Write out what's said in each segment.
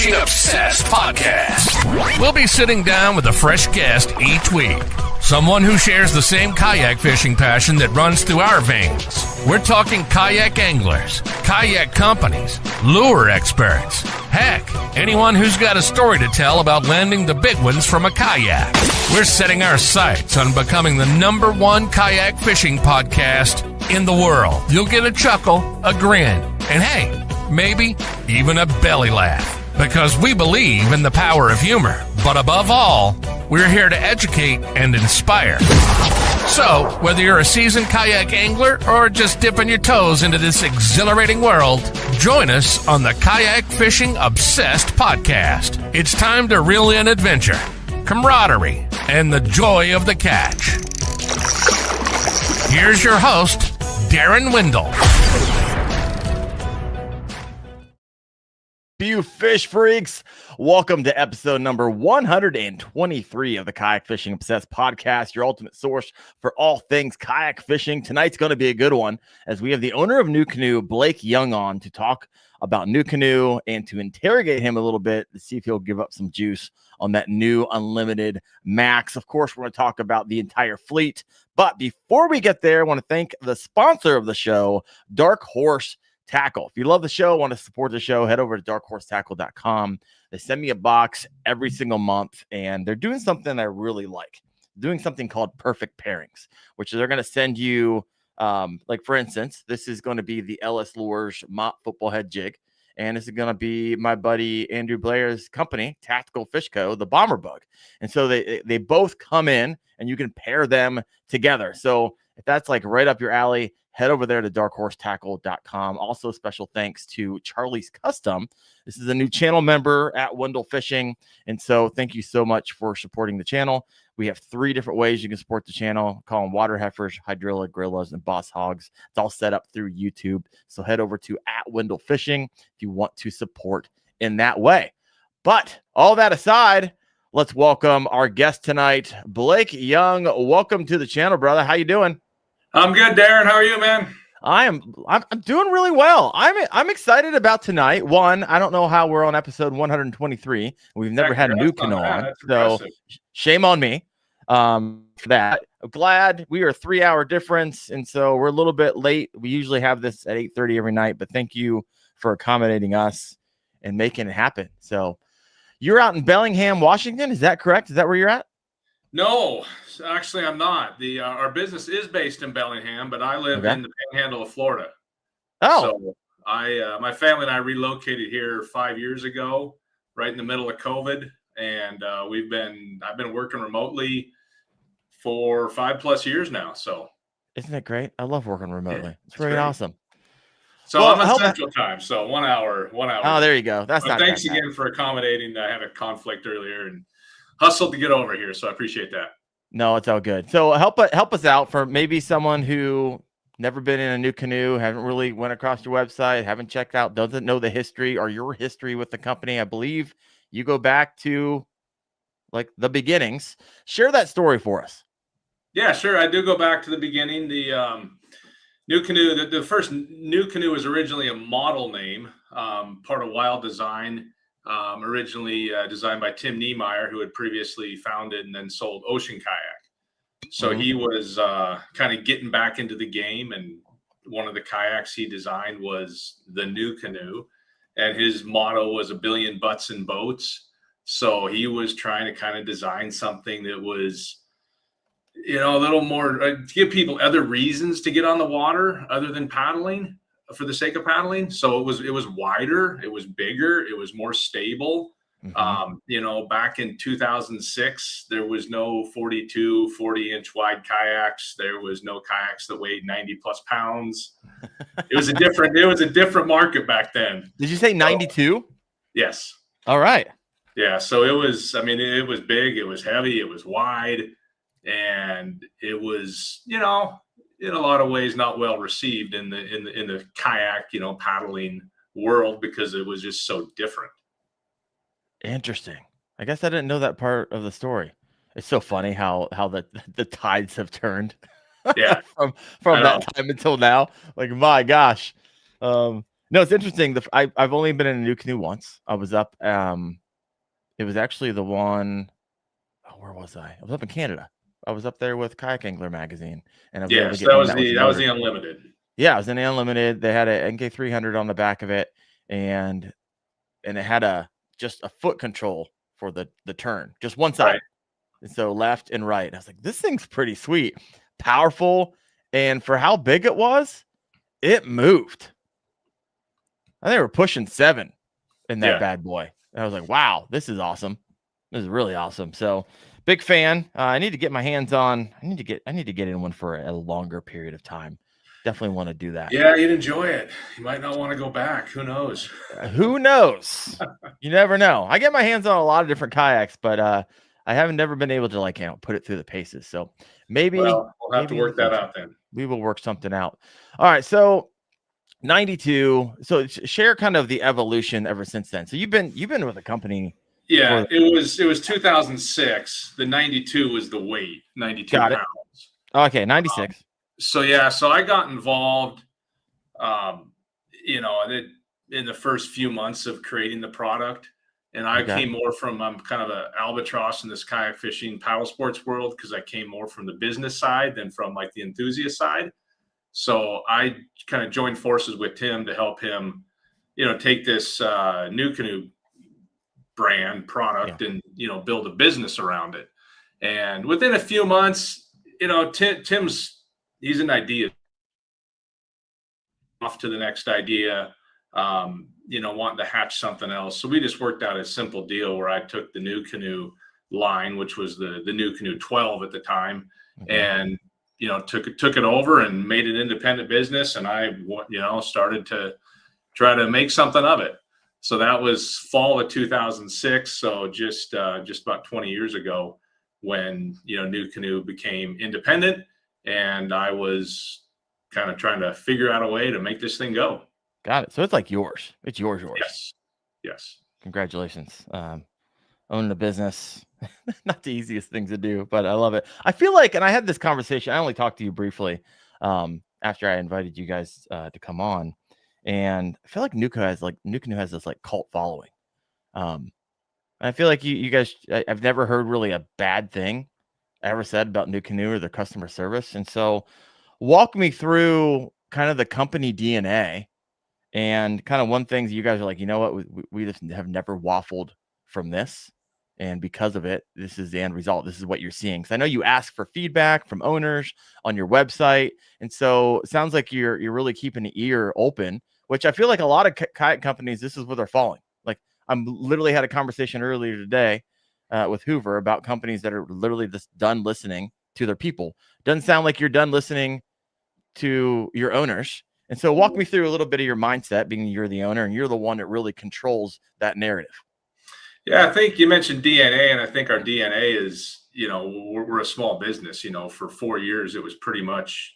Fishing Obsessed podcast. We'll be sitting down with a fresh guest each week. Someone who shares the same kayak fishing passion that runs through our veins. We're talking kayak anglers, kayak companies, lure experts. Heck, anyone who's got a story to tell about landing the big ones from a kayak. We're setting our sights on becoming the #1 kayak fishing podcast in the world. You'll get a chuckle, a grin, and hey, maybe even a belly laugh. Because we believe in the power of humor. But above all, we're here to educate and inspire. So, whether you're a seasoned kayak angler or just dipping your toes into this exhilarating world, join us on the Kayak Fishing Obsessed podcast. It's time to reel in adventure, camaraderie, and the joy of the catch. Here's your host, Daren Wendell. You fish freaks, welcome to episode number 123 of the Kayak Fishing Obsessed podcast, your ultimate source for all things kayak fishing. Tonight's going to be a good one as we have the owner of NuCanoe, Blake Young, on to talk about NuCanoe and to interrogate him a little bit to see if he'll give up some juice on that new Unlimited Max. Of course, we're going to talk about the entire fleet, but before we get there, I want to thank the sponsor of the show, Dark Horse Tackle. If you love the show, want to support the show, head over to darkhorsetackle.com. They send me a box every single month, and they're doing something I really like. Doing something called perfect pairings, which they're going to send you, like for instance, this is going to be the LS Lures Mott Football Head Jig, and this is going to be my buddy Andrew Blair's company, Tactical Fish Co., the Bomber Bug. And so they both come in, and you can pair them together. So if that's like right up your alley, head over there to darkhorsetackle.com. Also, special thanks to Charlie's Custom. This is a new channel member at Wendell Fishing. And so thank you so much for supporting the channel. We have 3 different ways you can support the channel. Call them water heifers, hydrilla, gorillas, and boss hogs. It's all set up through YouTube. So head over to @Wendell Fishing if you want to support in that way. But all that aside, let's welcome our guest tonight, Blake Young. Welcome to the channel, brother. How you doing? I'm good, Daren. How are you, man? I'm doing really well. I'm excited about tonight. One, I don't know how we're on episode 123. We've never had a NuCanoe on, so shame on me for that. I'm glad we are a 3-hour difference, and so we're a little bit late. We usually have this at 8:30 every night, but thank you for accommodating us and making it happen. So you're out in Bellingham, Washington. Is that correct? Is that where you're at? No, actually, I'm not. Our business is based in Bellingham, but I live in the Panhandle of Florida. Oh, so my family and I relocated here 5 years ago, right in the middle of COVID, and I've been working remotely for 5+ years now. So isn't it great? I love working remotely. Yeah, it's very awesome. So well, I'm on Central Time, so 1 hour. Oh, there you go. That's not. Thanks again for accommodating. I had a conflict earlier and hustled to get over here, so I appreciate that. No, it's all good. So help us out for maybe someone who never been in a NuCanoe, haven't really went across your website, haven't checked out, doesn't know the history or your history with the company. I believe you go back to like the beginnings. Share that story for us. Yeah, sure. I do go back to the beginning. The NuCanoe, the first NuCanoe was originally a model name, part of Wild Design. Originally designed by Tim Niemeyer, who had previously founded and then sold Ocean Kayak. So he was kind of getting back into the game, and one of the kayaks he designed was the NuCanoe, and his motto was 1 billion butts in boats. So he was trying to kind of design something that was, a little more to give people other reasons to get on the water other than paddling. For the sake of paddling. So it was wider, it was bigger, it was more stable. Back in 2006, there was no 40-inch wide kayaks. There was no kayaks that weighed 90+ pounds. It was a different market back then. Did you say 92? Yes. All right. Yeah. So it was big, it was heavy, it was wide, and it was, in a lot of ways not well received in the kayak, paddling world, because it was just so different. Interesting. I guess I didn't know that part of the story. It's so funny how the tides have turned. Yeah. from that time until now. Like, my gosh. No, it's interesting. I've only been in a NuCanoe once. I was up. It was actually the one. Oh, where was I? I was up in Canada. I was up there with Kayak Angler magazine, and I was able to Yes, get one that was the Unlimited. Yeah, it was an Unlimited. They had an NK300 on the back of it, and it had just a foot control for the turn, just one side. Right. And so left and right. And I was like, this thing's pretty sweet, powerful, and for how big it was, it moved. I think we were pushing 7 in that bad boy. And I was like, wow, this is awesome. This is really awesome. So big fan. I need to get my hands on. I need to get in one for a longer period of time. Definitely want to do that. Yeah, you'd enjoy it. You might not want to go back. Who knows? Who knows? You never know. I get my hands on a lot of different kayaks, but I haven't never been able to put it through the paces. So maybe we'll have to work that out then. We will work something out. All right. So 92. So share kind of the evolution ever since then. So you've been with the company. Yeah, it was 2006. The 92 was the weight, 92 Got it. pounds. Okay, 96. So I got involved, in the first few months of creating the product, and I came more from kind of an albatross in this kayak fishing paddle sports world because I came more from the business side than from like the enthusiast side. So I kind of joined forces with Tim to help him, take this NuCanoe brand product and build a business around it. And within a few months, he's an idea off to the next idea, wanting to hatch something else. So we just worked out a simple deal where I took the NuCanoe line, which was the NuCanoe 12 at the time, and took it over and made an independent business. And I started to try to make something of it. So that was fall of 2006. So just about 20 years ago when, NuCanoe became independent, and I was kind of trying to figure out a way to make this thing go. Got it. So it's like yours. It's yours. Yes. Congratulations. Owning a business, not the easiest thing to do, but I love it. I feel like, and I had this conversation, I only talked to you briefly after I invited you guys to come on. And I feel like NuCanoe has this like cult following. And I feel like you guys, I've never heard really a bad thing ever said about NuCanoe or their customer service. And so walk me through kind of the company DNA and kind of one thing you guys are like, you know what, we just have never waffled from this. And because of it, this is the end result. This is what you're seeing. Because I know you ask for feedback from owners on your website. And so it sounds like you're really keeping an ear open, which I feel like a lot of kayak companies, this is where they're falling. Like I'm literally had a conversation earlier today with Hoover about companies that are literally just done listening to their people. Doesn't sound like you're done listening to your owners. And so walk me through a little bit of your mindset, being you're the owner and you're the one that really controls that narrative. Yeah, I think you mentioned DNA, and I think our DNA is, we're a small business. For 4 years, it was pretty much,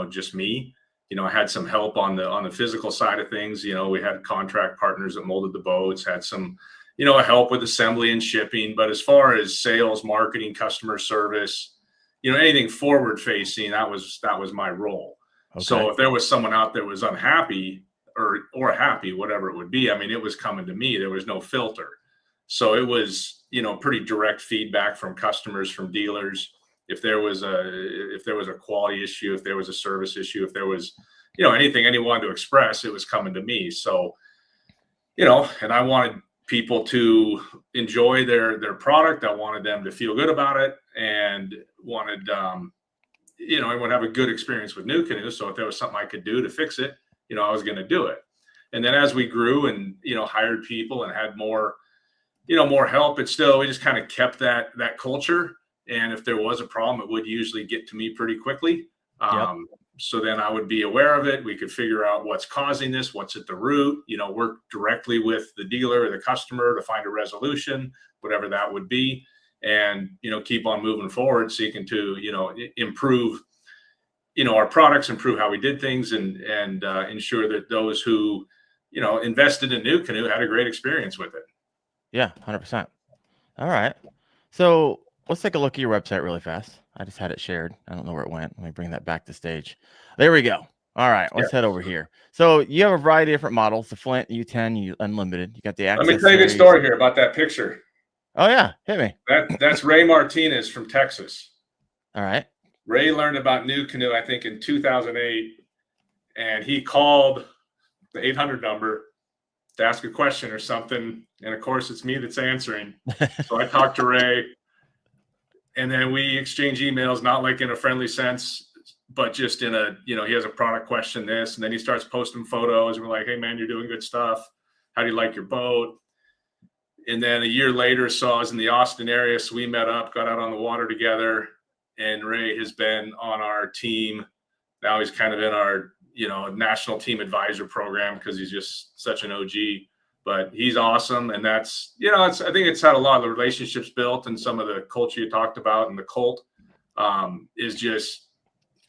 just me. I had some help on the physical side of things. We had contract partners that molded the boats, had some, help with assembly and shipping. But as far as sales, marketing, customer service, anything forward facing, that was my role. Okay. So if there was someone out there was unhappy or happy, whatever it would be, it was coming to me. There was no filter. So it was, pretty direct feedback from customers, from dealers. If there was a quality issue, if there was a service issue, if there was, anything anyone wanted to express, it was coming to me. So, and I wanted people to enjoy their product. I wanted them to feel good about it, and wanted, everyone have a good experience with NuCanoe. So if there was something I could do to fix it, I was going to do it. And then as we grew and, hired people and had more help, we just kind of kept that culture. And if there was a problem, it would usually get to me pretty quickly. So then I would be aware of it. We could figure out what's causing this, what's at the root, work directly with the dealer or the customer to find a resolution, whatever that would be. And, keep on moving forward, seeking to, improve, our products, improve how we did things, and ensure that those who, invested in NuCanoe had a great experience with it. Yeah, 100%. All right. So let's take a look at your website really fast. I just had it shared. I don't know where it went. Let me bring that back to stage. There we go. All right, let's head over here. So you have a variety of different models: the Flint, U10, Unlimited. You got the Access. Let me tell you a good story here about that picture. Oh yeah, hit me. That's Ray Martinez from Texas. All right. Ray learned about NuCanoe, I think, in 2008, and he called the 800 number to ask a question or something. And of course, it's me that's answering. So I talked to Ray, and then we exchange emails, not like in a friendly sense, but just in a, he has a product question, this, and then he starts posting photos. And we're like, hey, man, you're doing good stuff. How do you like your boat? And then a year later, so I was in the Austin area. So we met up, got out on the water together. And Ray has been on our team. Now he's kind of in our, national team advisor program because he's just such an OG. But he's awesome. And that's, I think it's had a lot of the relationships built and some of the culture you talked about, and the cult is just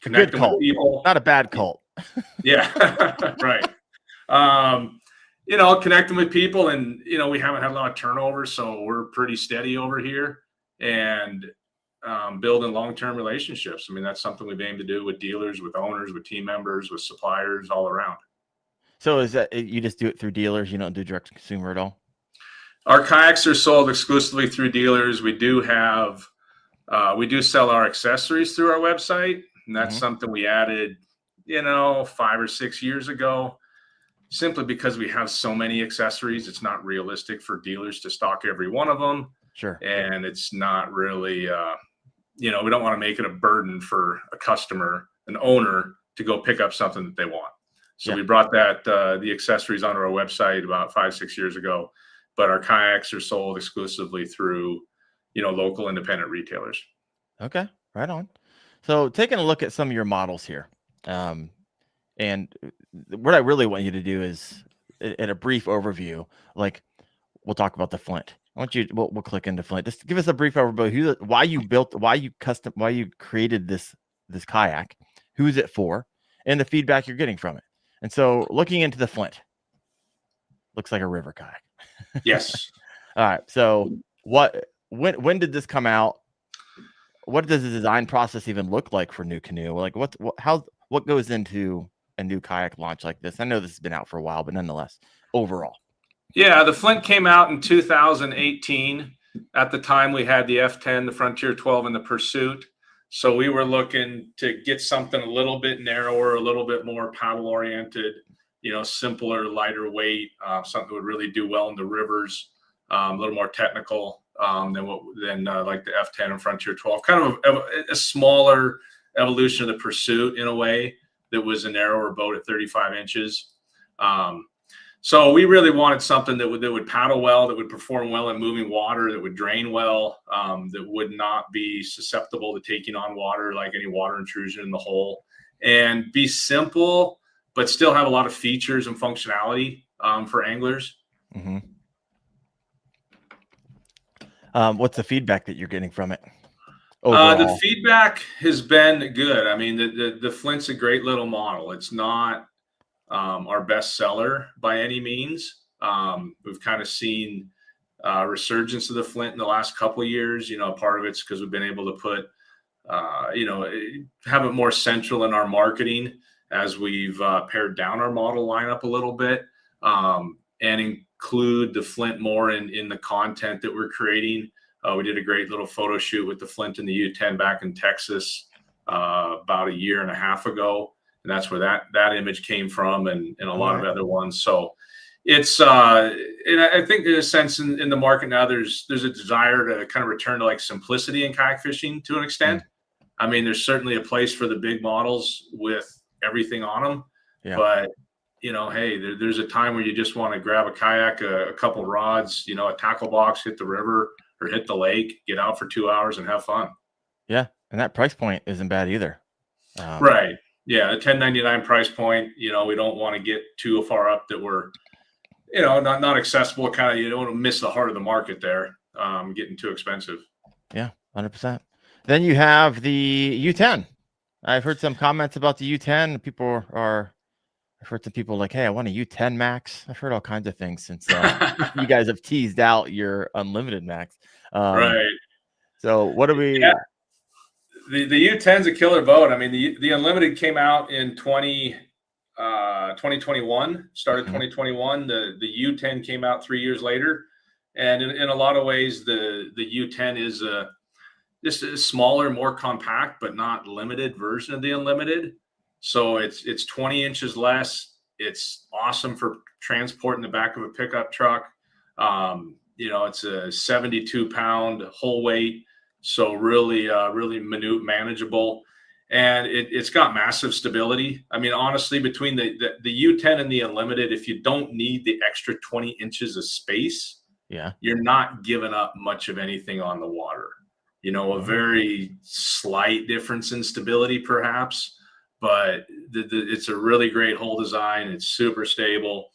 connecting with people. Not a bad cult. Yeah, right. Connecting with people, and, we haven't had a lot of turnover, so we're pretty steady over here. And building long-term relationships. I mean, that's something we've aimed to do with dealers, with owners, with team members, with suppliers, all around. So is that you just do it through dealers? You don't do direct to consumer at all? Our kayaks are sold exclusively through dealers. We do have, we do sell our accessories through our website, and that's something we added, 5 or 6 years ago, simply because we have so many accessories. It's not realistic for dealers to stock every one of them. Sure. And it's not really, we don't want to make it a burden for a customer, an owner, to go pick up something that they want. So we brought the accessories onto our website about 5-6 years ago, but our kayaks are sold exclusively through, local independent retailers. Okay, right on. So taking a look at some of your models here, and what I really want you to do is, in a brief overview, like we'll talk about the Flint. I want you. We'll click into Flint. Just give us a brief overview. Why you created this kayak, who's it for, and the feedback you're getting from it. And so, looking into the Flint, looks like a river kayak. Yes. All right. So, when did this come out? What does the design process even look like for NuCanoe? Like, what goes into a new kayak launch like this? I know this has been out for a while, but nonetheless, overall. Yeah, the Flint came out in 2018. At the time, we had the F10, the Frontier 12, and the Pursuit. So we were looking to get something a little bit narrower, a little bit more paddle-oriented, simpler, lighter weight, something that would really do well in the rivers, a little more technical than like the F10 and Frontier 12. Kind of a smaller evolution of the Pursuit in a way that was a narrower boat at 35 inches. So we really wanted something that would paddle well, that would perform well in moving water, that would drain well, that would not be susceptible to taking on water, like any water intrusion in the hull, and be simple, but still have a lot of features and functionality for anglers. What's the feedback that you're getting from it? The feedback has been good. I mean, the Flint's a great little model. It's not our best seller by any means. We've kind of seen resurgence of the Flint in the last couple of years. Part of it's because we've been able to put, have it more central in our marketing as we've pared down our model lineup a little bit, and include the Flint more in the content that we're creating. We did a great little photo shoot with the Flint and the U10 back in Texas about a year and a half ago. And that's where that image came from, and a lot of other ones. So it's, and I think in a sense in the market now, there's a desire to kind of return to like simplicity in kayak fishing to an extent. I mean, there's certainly a place for the big models with everything on them, but hey, there's a time where you just want to grab a kayak, a couple rods, a tackle box, hit the river or hit the lake, get out for 2 hours and have fun. Yeah. And that price point isn't bad either. Right. Yeah, the $10.99 price point, we don't want to get too far up that we're, not accessible. Kind of, you don't want to miss the heart of the market there, getting too expensive. Yeah, 100%. Then you have the U10. I've heard some comments about the U10. I've heard some people like, hey, I want a U10 Max. I've heard all kinds of things since you guys have teased out your Unlimited Max. Right. So what do we... The U10's a killer boat. I mean, the Unlimited came out in 2018, 2021, started 2021. The U10 came out 3 years later. And in a lot of ways, the U10 is just a smaller, more compact, but not limited version of the Unlimited. So it's 20 inches less. It's awesome for transport in the back of a pickup truck. It's a 72-pound whole weight. So really manageable. And it's got massive stability. I mean, honestly, between the U10 and the Unlimited, if you don't need the extra 20 inches of space, you're not giving up much of anything on the water. A very slight difference in stability, perhaps, but it's a really great hull design. It's super stable,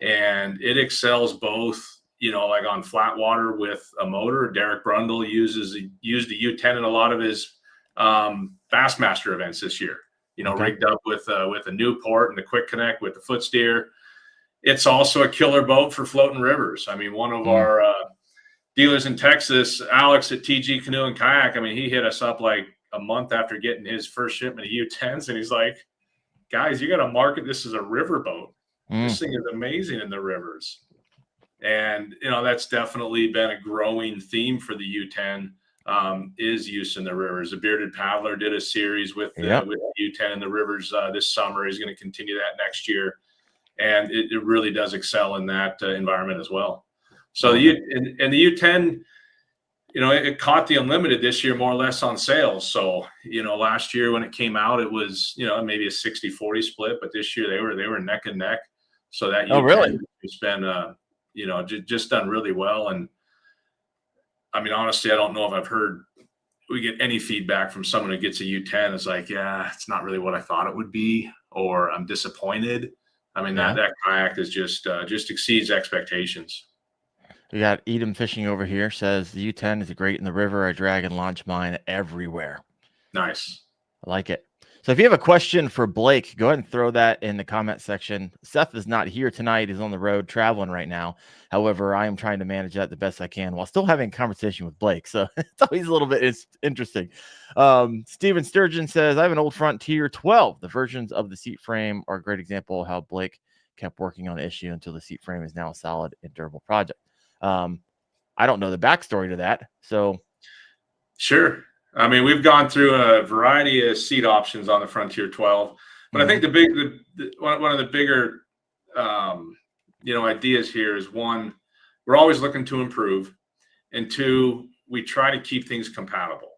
and it excels both, like on flat water with a motor. Derek Brundle used the U10 in a lot of his Bassmaster events this year, rigged up with a Newport and the quick connect with the foot steer. It's also a killer boat for floating rivers. I mean, one of our dealers in Texas, Alex at TG Canoe and Kayak, I mean, he hit us up like a month after getting his first shipment of U10s, and he's like, guys, you got to market this as a river boat. This thing is amazing in the rivers. And, that's definitely been a growing theme for the U10, is use in the rivers. The Bearded Paddler did a series with the U10 in the rivers this summer. He's going to continue that next year. And it really does excel in that environment as well. So the U10, it caught the Unlimited this year more or less on sales. So, last year when it came out, it was, maybe a 60-40 split, but this year they were neck and neck. So that U10 has been, just done really well. And I mean, honestly, I don't know if we get any feedback from someone who gets a U10. It's like, yeah, it's not really what I thought it would be, or I'm disappointed. I mean, that kayak is just exceeds expectations. We got Edom Fishing over here, says the U10 is great in the river. I drag and launch mine everywhere. Nice. I like it. So if you have a question for Blake, go ahead and throw that in the comment section. Seth is not here tonight. He's on the road traveling right now. However, I am trying to manage that the best I can while still having a conversation with Blake. So it's always a little bit interesting. Steven Sturgeon says, I have an old Frontier 12. The versions of the seat frame are a great example of how Blake kept working on the issue until the seat frame is now a solid and durable project. I don't know the backstory to that. So sure. I mean, we've gone through a variety of seat options on the Frontier 12, but I think one of the bigger, ideas here is, one, we're always looking to improve, and two, we try to keep things compatible.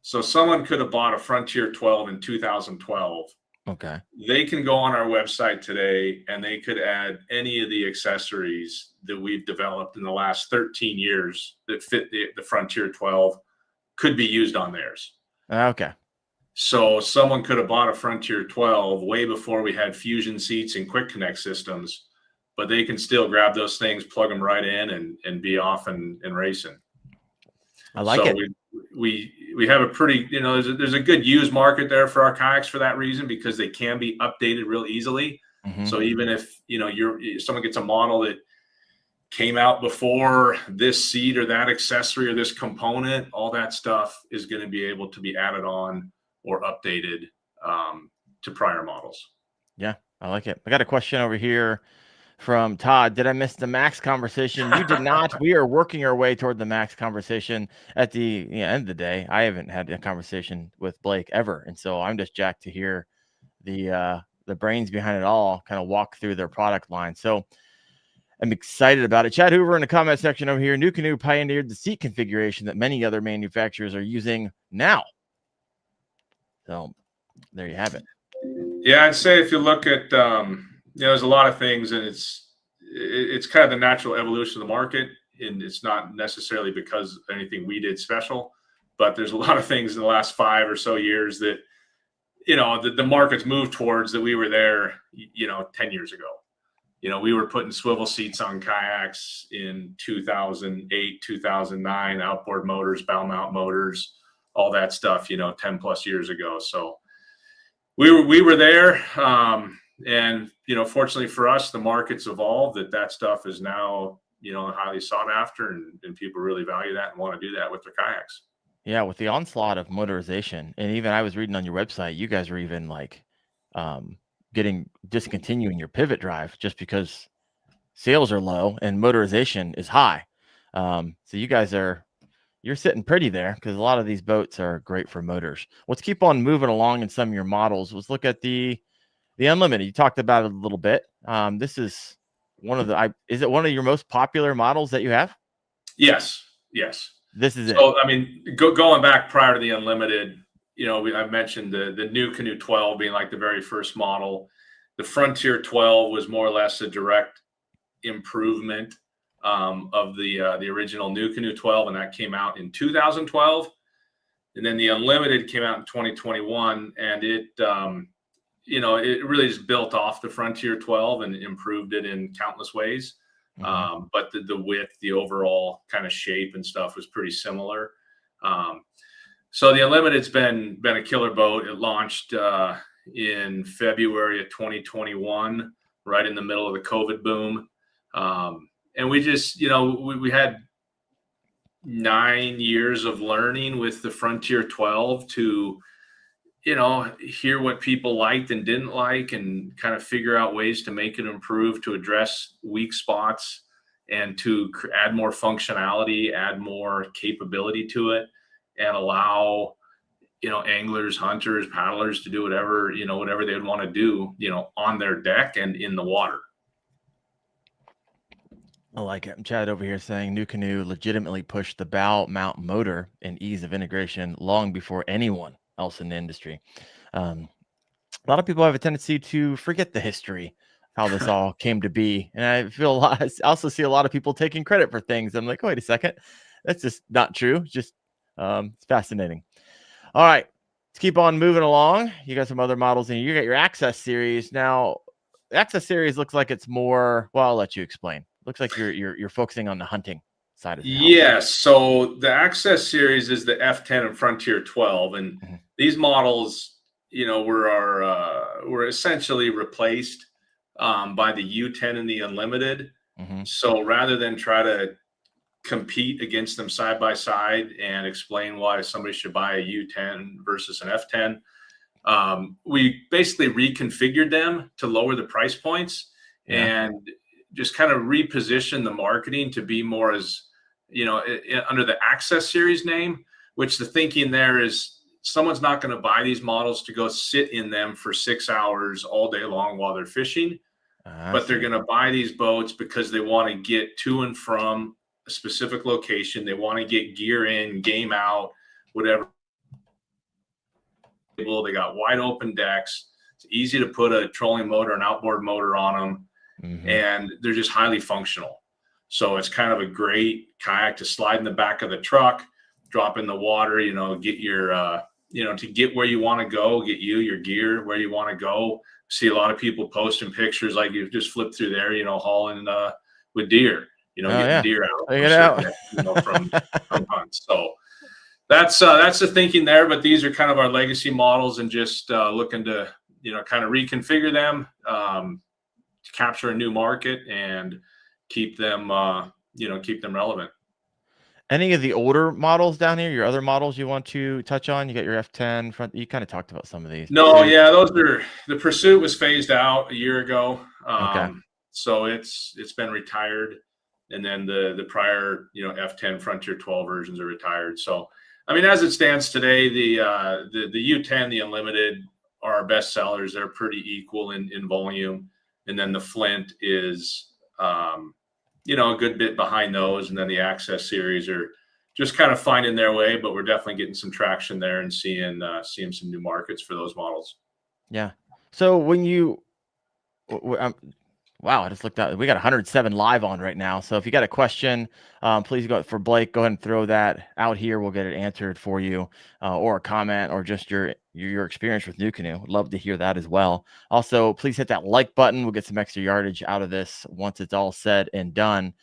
So someone could have bought a Frontier 12 in 2012. Okay. They can go on our website today and they could add any of the accessories that we've developed in the last 13 years that fit the Frontier 12. Could be used on theirs. Okay. So someone could have bought a Frontier 12 way before we had fusion seats and quick connect systems, but they can still grab those things, plug them right in, and be off and racing. I like it. We have a pretty, there's a good used market there for our kayaks for that reason, because they can be updated real easily. So even if, someone gets a model that came out before this seat or that accessory or this component, all that stuff is going to be able to be added on or updated to prior models. Yeah, I like it. I got a question over here from Todd. Did I miss the Max conversation? You did not. We are working our way toward the Max conversation. At the end of the day, I haven't had a conversation with Blake ever, and so I'm just jacked to hear the brains behind it all kind of walk through their product line. So I'm excited about it. Chad Hoover in the comment section over here. NuCanoe pioneered the seat configuration that many other manufacturers are using now. So there you have it. Yeah, I'd say if you look at, there's a lot of things, and it's kind of the natural evolution of the market, and it's not necessarily because of anything we did special, but there's a lot of things in the last 5 or so years that, the market's moved towards that we were there, 10 years ago. We were putting swivel seats on kayaks in 2008, 2009, outboard motors, bow mount motors, all that stuff, 10 plus years ago. So we were there. And, fortunately for us, the market's evolved, that stuff is now, highly sought after, and people really value that and want to do that with their kayaks. Yeah. With the onslaught of motorization, and even I was reading on your website, you guys were even like, discontinuing your pivot drive just because sales are low and motorization is high. So you guys you're sitting pretty there because a lot of these boats are great for motors. Let's keep on moving along in some of your models. Let's look at the Unlimited. You talked about it a little bit. This is is it one of your most popular models that you have? Yes. This is it. So, I mean, going back prior to the Unlimited, I mentioned the NuCanoe 12 being like the very first model. The Frontier 12 was more or less a direct improvement of the original NuCanoe 12, and that came out in 2012. And then the Unlimited came out in 2021, and it really just built off the Frontier 12 and improved it in countless ways. But the width, the overall kind of shape and stuff was pretty similar. So the Unlimited's been a killer boat. It launched in February of 2021, right in the middle of the COVID boom. And we just, we had 9 years of learning with the Frontier 12 to, hear what people liked and didn't like and kind of figure out ways to make it improve, to address weak spots and to add more functionality, add more capability to it, and allow, anglers, hunters, paddlers to do whatever they would want to do, on their deck and in the water. I like it. Chad over here saying NuCanoe legitimately pushed the bow mount motor and ease of integration long before anyone else in the industry. A lot of people have a tendency to forget the history, how this all came to be. And I also see a lot of people taking credit for things. I'm like, wait a second. That's just not true. Just it's fascinating. All right. Let's keep on moving along. You got some other models and you got your Access series. Now, the Access series looks like it's more, well, I'll let you explain. Looks like you're focusing on the hunting side of the house. Yes. So the Access series is the F10 and Frontier 12, and these models, were essentially replaced by the U10 and the Unlimited. So rather than try to compete against them side by side and explain why somebody should buy a U10 versus an F10, we basically reconfigured them to lower the price points and just kind of reposition the marketing to be more as, under the Access series name, which the thinking there is someone's not going to buy these models to go sit in them for 6 hours all day long while they're fishing, but they're going to buy these boats because they want to get to and from a specific location. They want to get gear in, game out, whatever. They got wide open decks. It's easy to put a trolling motor, an outboard motor on them. And they're just highly functional. So it's kind of a great kayak to slide in the back of the truck, drop in the water, get your, to get where you want to go, get your gear where you want to go. See a lot of people posting pictures like you've just flipped through there, hauling with deer, getting deer out, from hunts. So that's the thinking there. But these are kind of our legacy models and just looking to, kind of reconfigure them, to capture a new market and keep them relevant. Any of the older models down here, your other models you want to touch on? You got your F10 front. You kind of talked about some of these. No, the Pursuit was phased out a year ago. So it's been retired. And then the prior, F10 Frontier 12 versions are retired. So, I mean, as it stands today, the U10, the Unlimited are our best sellers. They're pretty equal in volume. And then the Flint is, a good bit behind those. And then the Access series are just kind of finding their way, but we're definitely getting some traction there and seeing some new markets for those models. Yeah. So when wow, I just looked out. We got 107 live on right now. So if you got a question, please go for Blake. Go ahead and throw that out here. We'll get it answered for you, or a comment, or just your experience with NuCanoe. Love to hear that as well. Also, please hit that like button. We'll get some extra yardage out of this once it's all said and done.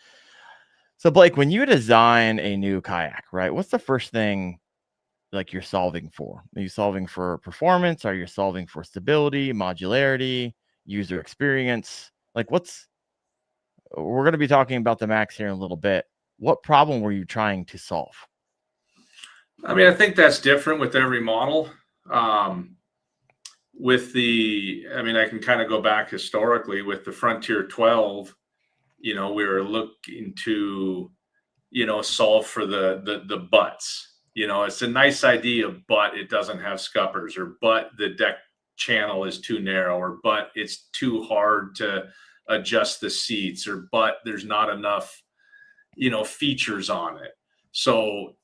So Blake, when you design a new kayak, right? What's the first thing like you're solving for? Are you solving for performance? Are you solving for stability, modularity, user experience? Like we're going to be talking about the Max here in a little bit. What problem were you trying to solve? I mean, I think that's different with every model. I can kind of go back historically with the Frontier 12, we were looking to, solve for the butts. It's a nice idea, but it doesn't have scuppers, or but the deck channel is too narrow, or but it's too hard to adjust the seats, or but there's not enough, features on it. So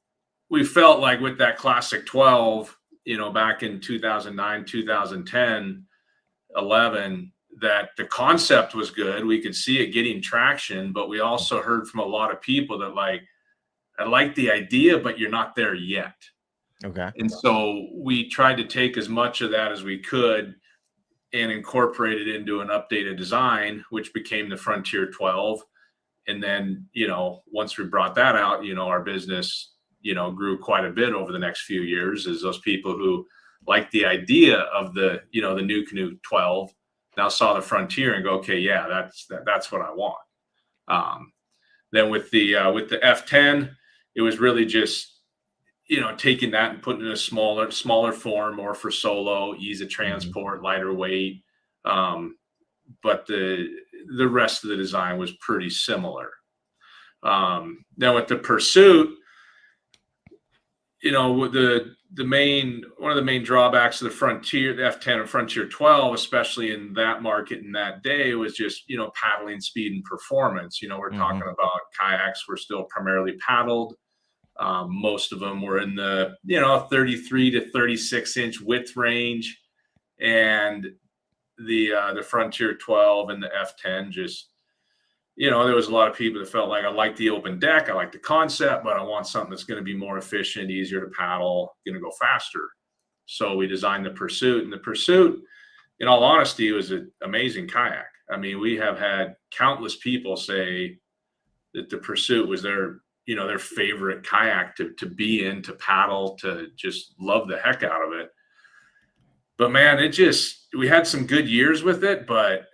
we felt like with that classic 12, back in 2009, 2010, 11, that the concept was good. We could see it getting traction, but we also heard from a lot of people that I like the idea, but you're not there yet. Okay. And so we tried to take as much of that as we could and incorporate it into an updated design, which became the Frontier 12. And then, once we brought that out, our business, grew quite a bit over the next few years, as those people who liked the idea of the NuCanoe 12 now saw the Frontier and go, okay, yeah, that's what I want. Then with the F10, it was really just, taking that and putting it in a smaller form, more for solo, ease of transport, lighter weight. But the rest of the design was pretty similar. Now with the Pursuit, with one of the main drawbacks of the Frontier, the F10 and Frontier 12, especially in that market in that day, was just, paddling speed and performance. We're talking about kayaks were still primarily paddled. Most of them were in the, 33 to 36 inch width range. And the Frontier 12 and the F10 just, there was a lot of people that felt like, I like the open deck, I like the concept, but I want something that's going to be more efficient, easier to paddle, going to go faster. So we designed the Pursuit, and the Pursuit, in all honesty, was an amazing kayak. I mean, we have had countless people say that the Pursuit was their favorite kayak to be in, to paddle, to just love the heck out of it. But man, we had some good years with it, but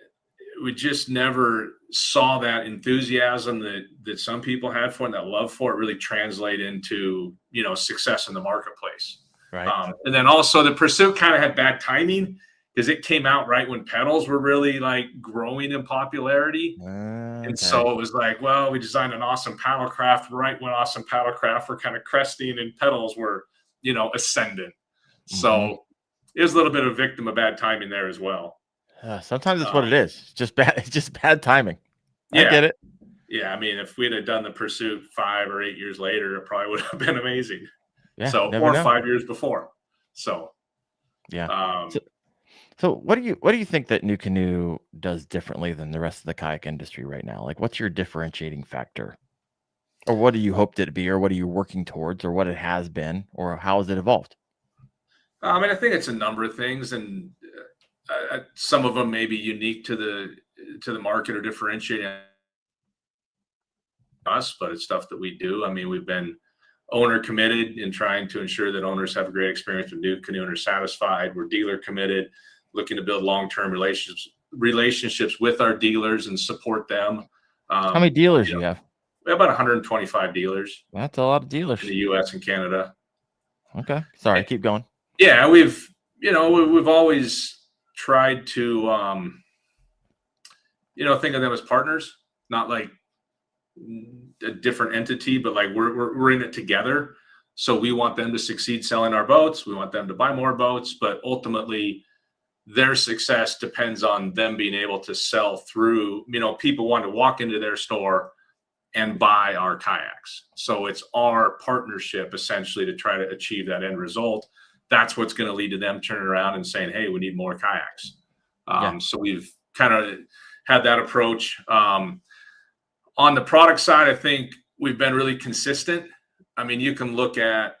we just never saw that enthusiasm that some people had for it, and that love for it, really translate into, success in the marketplace. Right. And then also the Pursuit kind of had bad timing, because it came out right when pedals were really growing in popularity. And so it was well, we designed an awesome paddlecraft right when awesome paddlecraft were kind of cresting and pedals were, ascendant. So it was a little bit of a victim of bad timing there as well. Sometimes it's what it is. It's just bad timing. I get it. Yeah. I mean, if we'd have done the Pursuit 5 or 8 years later, it probably would have been amazing. Yeah. Or 5 years before. So, yeah. So what do you think that NuCanoe does differently than the rest of the kayak industry right now? What's your differentiating factor? Or what do you hope it to be, or what are you working towards, or what it has been, or how has it evolved? I think it's a number of things, and some of them may be unique to the market or differentiating us, but it's stuff that we do. I mean, we've been owner committed in trying to ensure that owners have a great experience with NuCanoe and are satisfied. We're dealer committed, looking to build long-term relationships with our dealers and support them. How many dealers do you have? We have about 125 dealers. That's a lot of dealers in the U.S. and Canada. Okay, sorry, keep going. Yeah, we've always tried to think of them as partners, not like a different entity, but we're in it together. So we want them to succeed selling our boats. We want them to buy more boats, but ultimately their success depends on them being able to sell through, people want to walk into their store and buy our kayaks. So it's our partnership essentially to try to achieve that end result. That's what's going to lead to them turning around and saying, hey, we need more kayaks. So we've kind of had that approach. On the product side, I think we've been really consistent. I mean, you can look at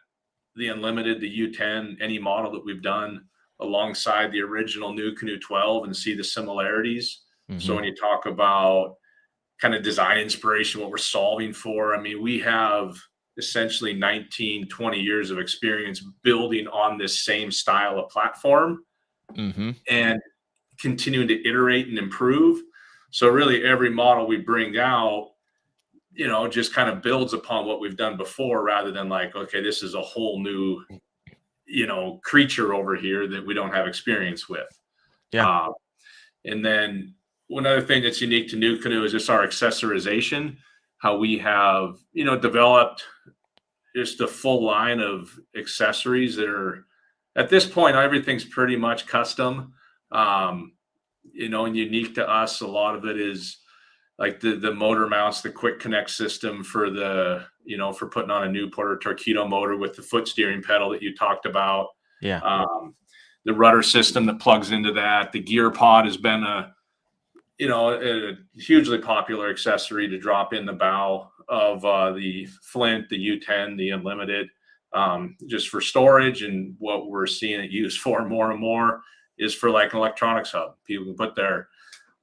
the Unlimited, the U10, any model that we've done alongside the original NuCanoe 12 and see the similarities. So when you talk about kind of design inspiration, what we're solving for, I mean, we have essentially 19, 20 years of experience building on this same style of platform and continuing to iterate and improve. So really every model we bring out, just kind of builds upon what we've done before, rather than okay, this is a whole new, creature over here that we don't have experience with. Yeah. And then one other thing that's unique to NuCanoe is just our accessorization, how we have, developed just a full line of accessories that are, at this point, everything's pretty much custom, and unique to us. A lot of it is like the motor mounts, the quick connect system for the, for putting on a Newport or Torpedo motor with the foot steering pedal that you talked about. Yeah. The rudder system that plugs into that. The gear pod has been a hugely popular accessory to drop in the bow of the Flint, the U10, the Unlimited, just for storage. And what we're seeing it used for more and more is for like an electronics hub. People can put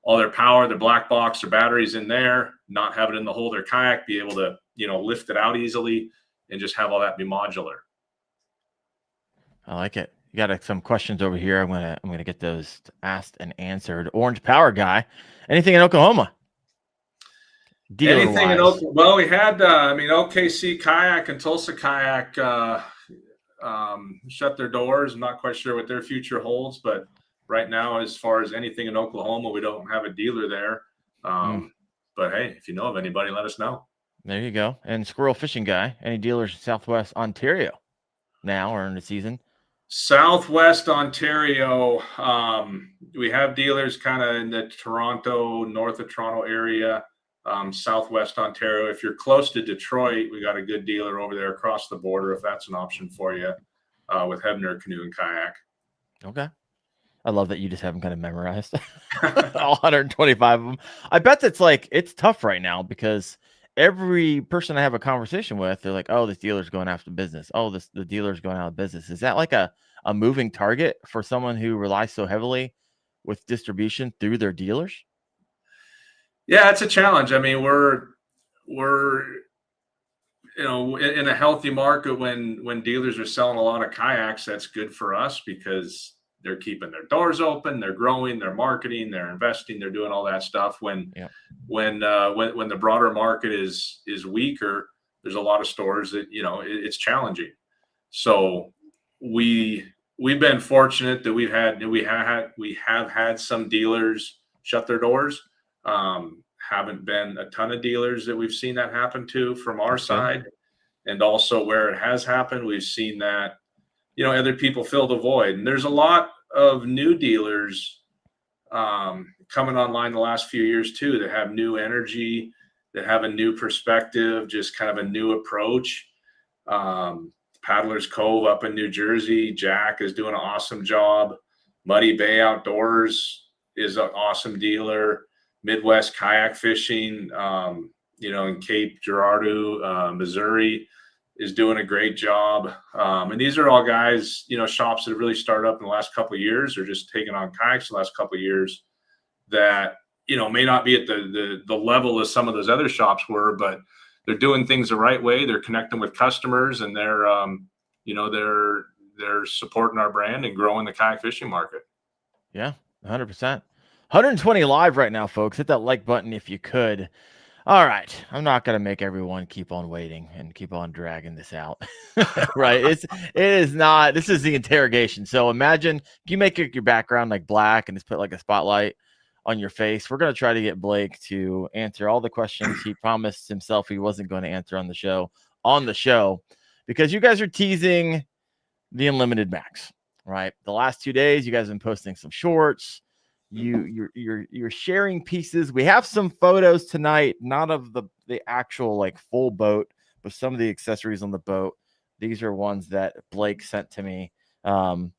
all their power, their black box, their batteries in there, not have it in the hold of their kayak, be able to, lift it out easily and just have all that be modular. I like it. You got some questions over here. I'm gonna get those asked and answered. Orange Power Guy, anything in Oklahoma? Anything in Oklahoma? Well, we had OKC Kayak and Tulsa Kayak shut their doors. I'm not quite sure what their future holds, but right now, as far as anything in Oklahoma, we don't have a dealer there. But hey, if you know of anybody, let us know. There you go. And Squirrel Fishing Guy, any dealers in Southwest Ontario now or in the season? Southwest Ontario, we have dealers kind of in the Toronto, north of Toronto area. Southwest Ontario, if you're close to Detroit, we got a good dealer over there across the border, if that's an option for you, with Hebner Canoe and Kayak. Okay. I love that you just have them kind of memorized. All 125 of them. I bet it's tough right now because every person I have a conversation with, they're like, oh, this dealer's going after business. Oh, the dealer's going out of business. Is that like a moving target for someone who relies so heavily with distribution through their dealers? Yeah, it's a challenge. I mean, we're in a healthy market when dealers are selling a lot of kayaks. That's good for us because they're keeping their doors open, they're growing, they're marketing, they're investing, they're doing all that stuff. When the broader market is weaker, there's a lot of stores that it's challenging. So we've been fortunate that we have had some dealers shut their doors. Haven't been a ton of dealers that we've seen that happen to from our side. And also where it has happened, we've seen that, other people fill the void. And there's a lot of new dealers coming online the last few years too, that have new energy, that have a new perspective, just kind of a new approach. Paddler's Cove up in New Jersey, Jack is doing an awesome job. Muddy Bay Outdoors is an awesome dealer. Midwest Kayak Fishing, in Cape Girardeau, Missouri, is doing a great job. And these are all guys, shops that have really started up in the last couple of years, or just taken on kayaks the last couple of years that, may not be at the level as some of those other shops were, but they're doing things the right way. They're connecting with customers, and they're supporting our brand and growing the kayak fishing market. Yeah, 100%. 120 live right now, folks. Hit that like button if you could. All right. I'm not going to make everyone keep on waiting and keep on dragging this out. Right. It is not, this is the interrogation. So imagine you make your background like black and just put like a spotlight on your face. We're going to try to get Blake to answer all the questions he promised himself he wasn't going to answer on the show, because you guys are teasing the Unlimited Max, right? The last 2 days, you guys have been posting some shorts. You're sharing pieces. We have some photos tonight, not of the actual like full boat, but some of the accessories on the boat. These are ones that Blake sent to me. So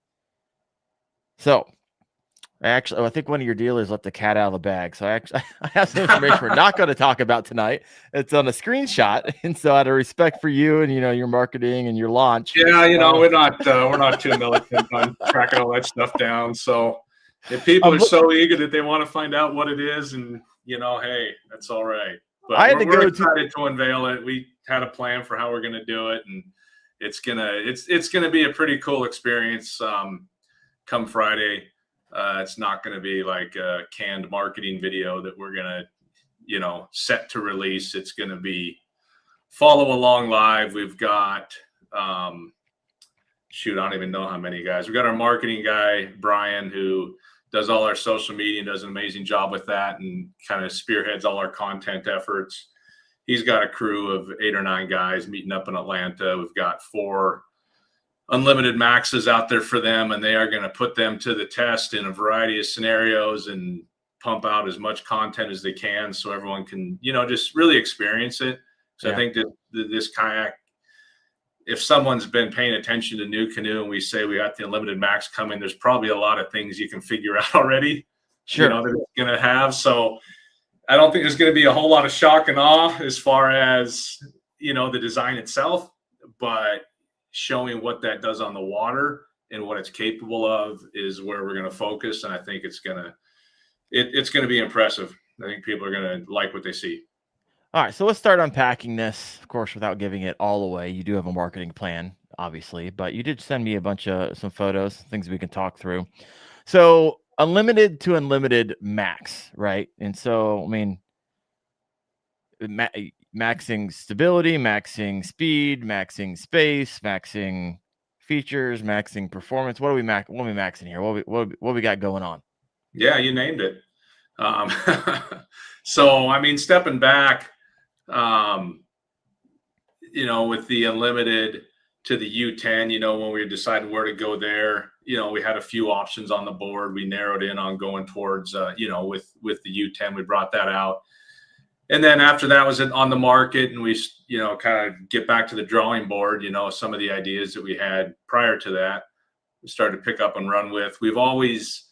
I think one of your dealers let the cat out of the bag. So I have some information we're not going to talk about tonight. It's on a screenshot, and so out of respect for you and your marketing and your launch. Yeah, we're not too militant on tracking all that stuff down. So if people are so eager that they want to find out what it is, and hey, that's all right. But we're excited to unveil it. We had a plan for how we're going to do it, and it's gonna be a pretty cool experience. Come Friday, it's not going to be like a canned marketing video that we're gonna set to release. It's going to be follow along live. We've got shoot, I don't even know how many guys. We got our marketing guy, Brian, who does all our social media and does an amazing job with that and kind of spearheads all our content efforts. He's got a crew of 8 or 9 guys meeting up in Atlanta. We've got 4 unlimited maxes out there for them, and they are going to put them to the test in a variety of scenarios and pump out as much content as they can so everyone can, just really experience it. So I think that this kayak, if someone's been paying attention to NuCanoe and we say we got the Unlimited Max coming, there's probably a lot of things you can figure out already. Sure. That it's going to have. So I don't think there's going to be a whole lot of shock and awe as far as, the design itself, but showing what that does on the water and what it's capable of is where we're going to focus. And I think it's going to be impressive. I think people are going to like what they see. All right, so let's start unpacking this, of course, without giving it all away. You do have a marketing plan, obviously, but you did send me a bunch of some photos, things we can talk through. So unlimited to unlimited max, right? And so, maxing stability, maxing speed, maxing space, maxing features, maxing performance. What are we maxing here? What we got going on? Yeah, you named it. So, stepping back, with the unlimited to the U10, when we decided where to go there, we had a few options on the board. We narrowed in on going towards, with the U10, we brought that out. And then after that was on the market and we, kind of get back to the drawing board, some of the ideas that we had prior to that, we started to pick up and run with. We've always,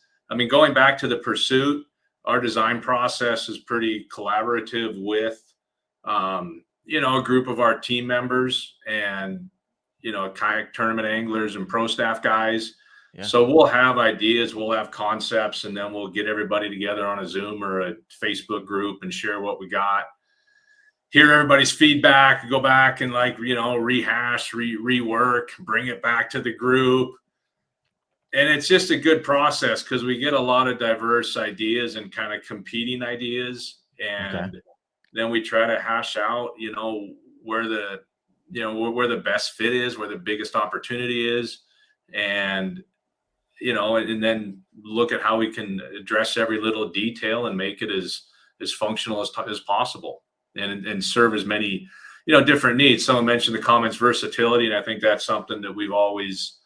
going back to the pursuit, our design process is pretty collaborative with, a group of our team members and, kayak tournament anglers and pro staff guys. Yeah. So we'll have ideas, we'll have concepts, and then we'll get everybody together on a Zoom or a Facebook group and share what we got, hear everybody's feedback, go back and rehash, rework, bring it back to the group. And it's just a good process because we get a lot of diverse ideas and kind of competing ideas. And then we try to hash out, where the best fit is, where the biggest opportunity is. And, and then look at how we can address every little detail and make it as functional as possible and serve as many, different needs. Someone mentioned the comments versatility. And I think that's something that we've always,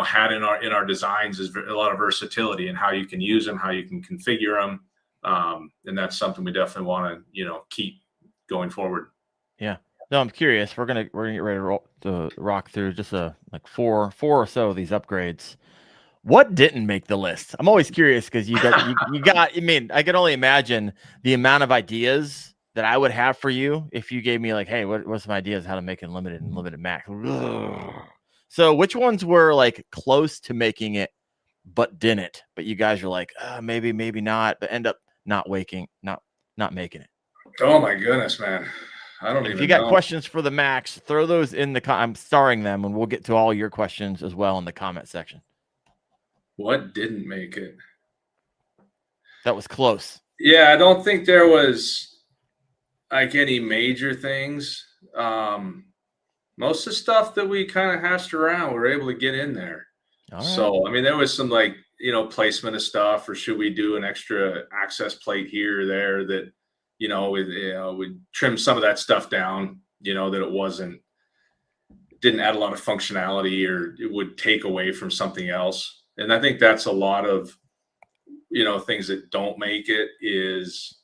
had in our designs is a lot of versatility and how you can use them, how you can configure them. And that's something we definitely want to, keep going forward. Yeah. No, I'm curious. We're gonna get ready to rock through just four or so of these upgrades. What didn't make the list? I'm always curious because you got. I can only imagine the amount of ideas that I would have for you if you gave me hey, what's some ideas how to make it limited and limited max. So which ones were close to making it, but didn't? But you guys were maybe not, but end up not making it. Oh my goodness, man. I don't even know. If you got questions for the Max, throw those in I'm starring them, and we'll get to all your questions as well in the comment section. What didn't make it? That was close. Yeah, I don't think there was any major things. Most of the stuff that we kind of hashed around, we were able to get in there. All right. So, there was some placement of stuff, or should we do an extra access plate here or there that, we'd trim some of that stuff down, that didn't add a lot of functionality or it would take away from something else. And I think that's a lot of, things that don't make it is,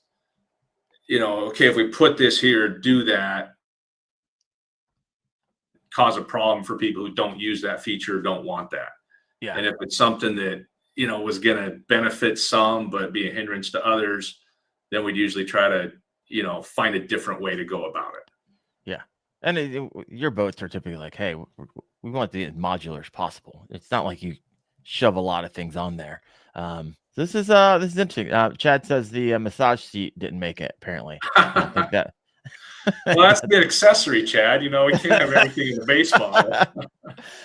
okay, if we put this here, do that, cause a problem for people who don't use that feature, don't want that. Yeah. And if it's something that, was going to benefit some, but be a hindrance to others, then we'd usually try to, find a different way to go about it. Yeah. And your boats are typically hey, we want the modular as possible. It's not like you shove a lot of things on there. This is interesting. Chad says the massage seat didn't make it, apparently. I don't think that. Well, that's the accessory, Chad. We can't have everything in the base model.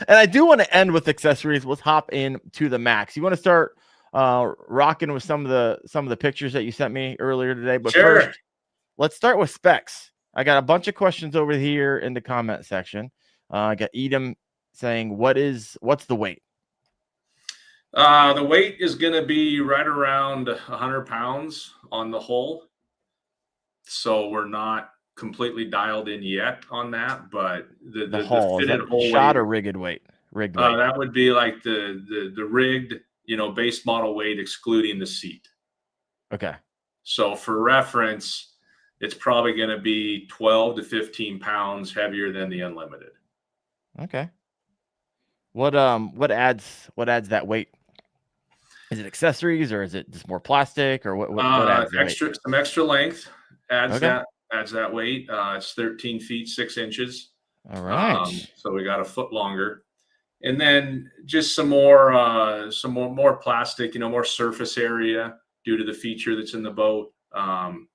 And I do want to end with accessories. Let's hop into the Max. You want to start rocking with some of the pictures that you sent me earlier today? But sure. First, let's start with specs. I got a bunch of questions over here in the comment section. I got Edom saying, what's the weight? The weight is going to be right around 100 pounds on the hull. So we're not completely dialed in yet on that, but the hull, fitted hull shot weight, or rigged weight? Rigged weight. That would be like the rigged, base model weight excluding the seat. Okay. So for reference, it's probably going to be 12 to 15 pounds heavier than the Unlimited. Okay. What adds that weight? Is it accessories or is it just more plastic or what adds extra weight? Some extra length adds okay. that weight. It's 13 feet 6 inches. All right. So we got a foot longer. And then just some more plastic, more surface area due to the feature that's in the boat. And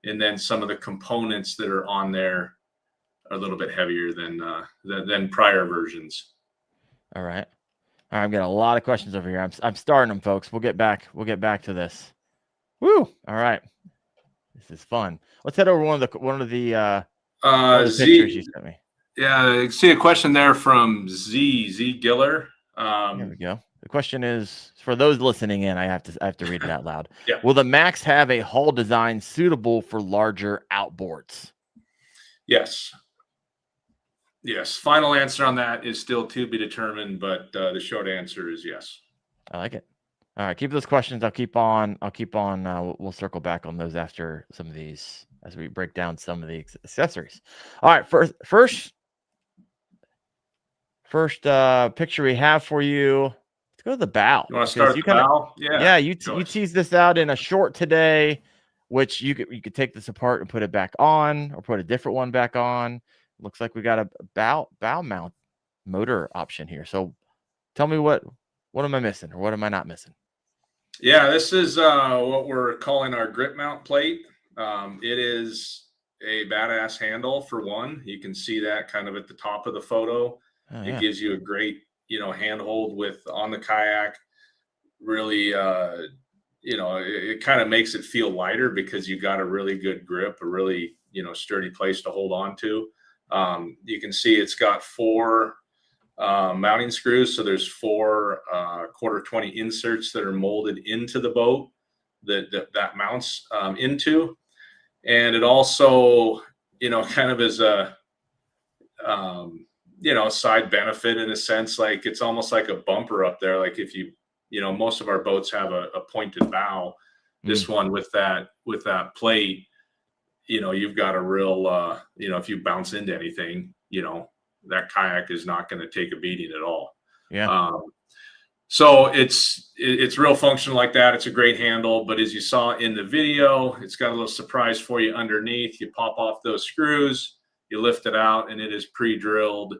then some of the components that are on there are a little bit heavier than prior versions. All right. I'm getting a lot of questions over here. I'm starting them, folks. We'll get back to this. Woo! All right. This is fun. Let's head over one of the pictures you sent me. Yeah, you see a question there from Z Giller. There we go. The question is, for those listening in, I have to read it out loud. Yeah. Will the Max have a hull design suitable for larger outboards? Yes. Yes. Final answer on that is still to be determined, but the short answer is yes. I like it. All right, keep those questions. I'll keep on. We'll circle back on those after some of these as we break down some of the accessories. All right, first picture we have for you. Let's go to the bow. You want to start with the bow? Yeah. You teased this out in a short today, which you could take this apart and put it back on, or put a different one back on. Looks like we got a bow mount motor option here. So tell me what am I missing, or what am I not missing? Yeah, this is what we're calling our grip mount plate. It is a badass handle for one. You can see that kind of at the top of the photo. Oh, yeah. It gives you a great, handhold on the kayak. Really, it kind of makes it feel lighter because you got a really good grip, a really, sturdy place to hold on to. You can see it's got 4 mounting screws. So there's 4 quarter 20 inserts that are molded into the boat that mounts into. And it also, kind of is a, side benefit in a sense, like it's almost like a bumper up there. Like if most of our boats have a pointed bow. This one with that plate, you've got a real, if you bounce into anything, that kayak is not going to take a beating at all. Yeah. So it's real functional like that. It's a great handle, but as you saw in the video, it's got a little surprise for you underneath. You pop off those screws, you lift it out, and it is pre-drilled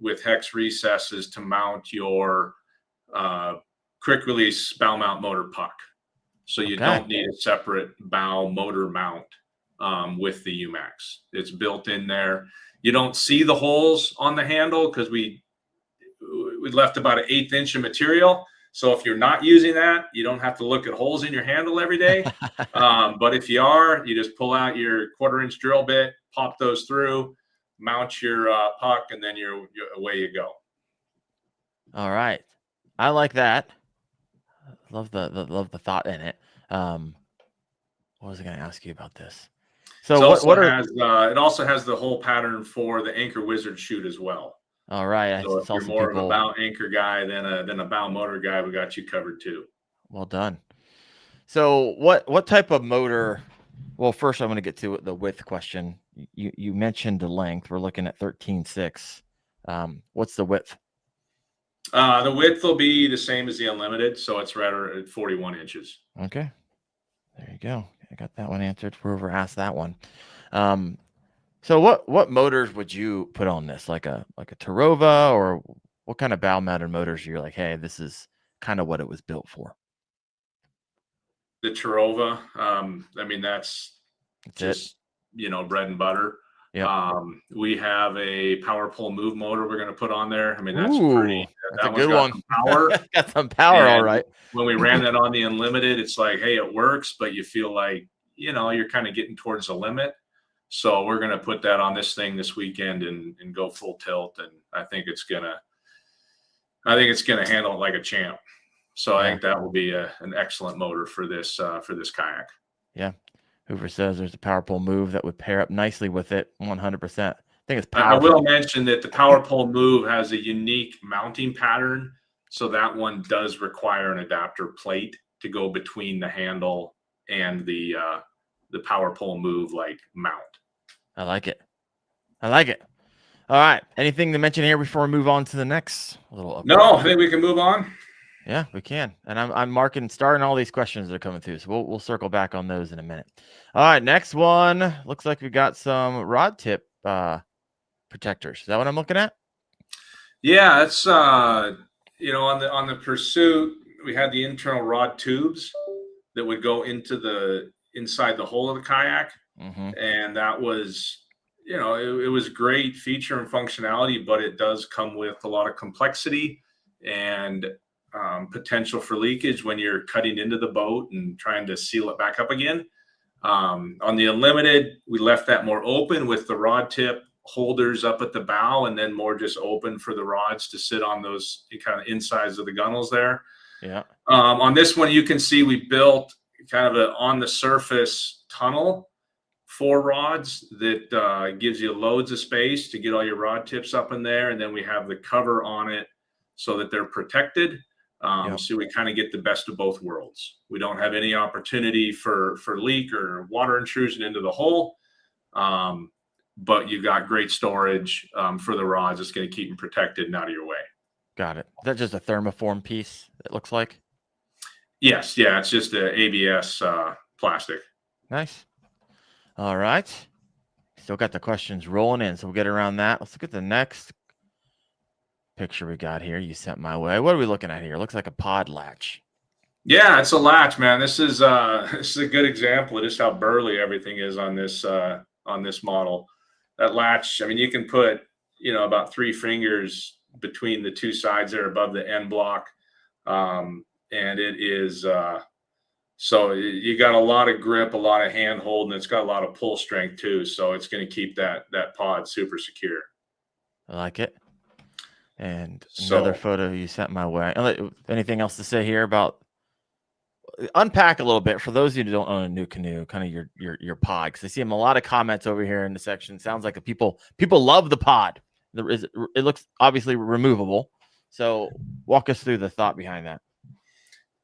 with hex recesses to mount your quick release bow mount motor puck. So you don't need a separate bow motor mount with the UMax. It's built in there. You don't see the holes on the handle because we left about an 1/8 inch of material. So if you're not using that, you don't have to look at holes in your handle every day. But if you are, you just pull out your 1/4 inch drill bit, pop those through, mount your puck, and then you're away you go. All right. I like that. Love the thought in it. What was I going to ask you about this? So it also has the whole pattern for the Anchor Wizard chute as well. All right. So if you're more of a bow anchor guy than a bow motor guy, we got you covered too. Well done. So what type of motor? Well, first I'm going to get to the width question. You mentioned the length. We're looking at 13.6. What's the width? The width will be the same as the Unlimited, so it's right at 41 inches. Okay. There you go. I got that one answered. Whoever asked that one. So what motors would you put on this? Like a Tarova, or what kind of bow mounted motors you're like, hey, this is kind of what it was built for? The Tarova. That's just bread and butter. Yeah. We have a power pole move motor we're going to put on there. That's a good one. Some power. Got some power, all right. When we ran that on the Unlimited, it's like, hey, it works, but you feel like, you're kind of getting towards the limit. So we're going to put that on this thing this weekend and go full tilt. And I think it's going to handle it like a champ. So I think that will be an excellent motor for this kayak. Yeah. Hoover says there's a power pole move that would pair up nicely with it. 100%. I think it's powerful. I will mention that the power pole move has a unique mounting pattern. So that one does require an adapter plate to go between the handle and the power pole move like mount. I like it. All right. Anything to mention here before we move on to the next little update? No, I think we can move on. Yeah, we can. And I'm starting all these questions that are coming through. So we'll circle back on those in a minute. All right, next one. Looks like we got some rod tip protectors. Is that what I'm looking at? Yeah, it's on the Pursuit, we had the internal rod tubes that would go inside the hull of the kayak. Mm-hmm. And that was, it was great feature and functionality, but it does come with a lot of complexity and potential for leakage when you're cutting into the boat and trying to seal it back up again. On the Unlimited, we left that more open with the rod tip holders up at the bow, and then more just open for the rods to sit on those kind of insides of the gunnels there. Yeah. On this one, you can see we built kind of a on the surface tunnel for rods that gives you loads of space to get all your rod tips up in there. And then we have the cover on it so that they're protected. So we kind of get the best of both worlds. We don't have any opportunity for leak or water intrusion into the hole. But you got great storage for the rods. It's going to keep them protected and out of your way. Got it. Is that just a thermoform piece, it looks like? Yes. Yeah. It's just a ABS plastic. Nice. All right. Still got the questions rolling in, so we'll get around that. Let's look at the next picture we got here. You sent my way. What are we looking at here? It looks like a pod latch. Yeah, it's a latch, man. This is a good example of just how burly everything is on this model. That latch, I mean, you can put, about 3 fingers between the two sides there above the end block. And it is, so you got a lot of grip, a lot of hand hold, and it's got a lot of pull strength too. So it's going to keep that pod super secure. I like it. And another photo you sent my way. Anything else to say here about unpack a little bit for those of you who don't own a NuCanoe, kind of your pod? Because I see a lot of comments over here in the section. Sounds like people love the pod. It looks obviously removable. So walk us through the thought behind that.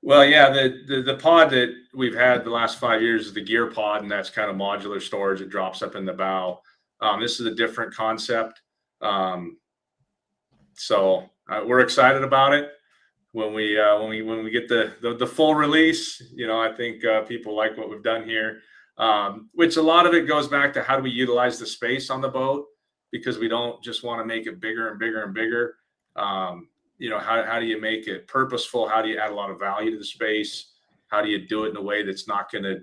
Well, yeah, the pod that we've had the last 5 years is the gear pod, and that's kind of modular storage. It drops up in the bow. This is a different concept. So we're excited about it. When we get the full release, I think people like what we've done here, which a lot of it goes back to how do we utilize the space on the boat, because we don't just want to make it bigger and bigger and bigger. How do you make it purposeful? How do you add a lot of value to the space? How do you do it in a way that's not going to,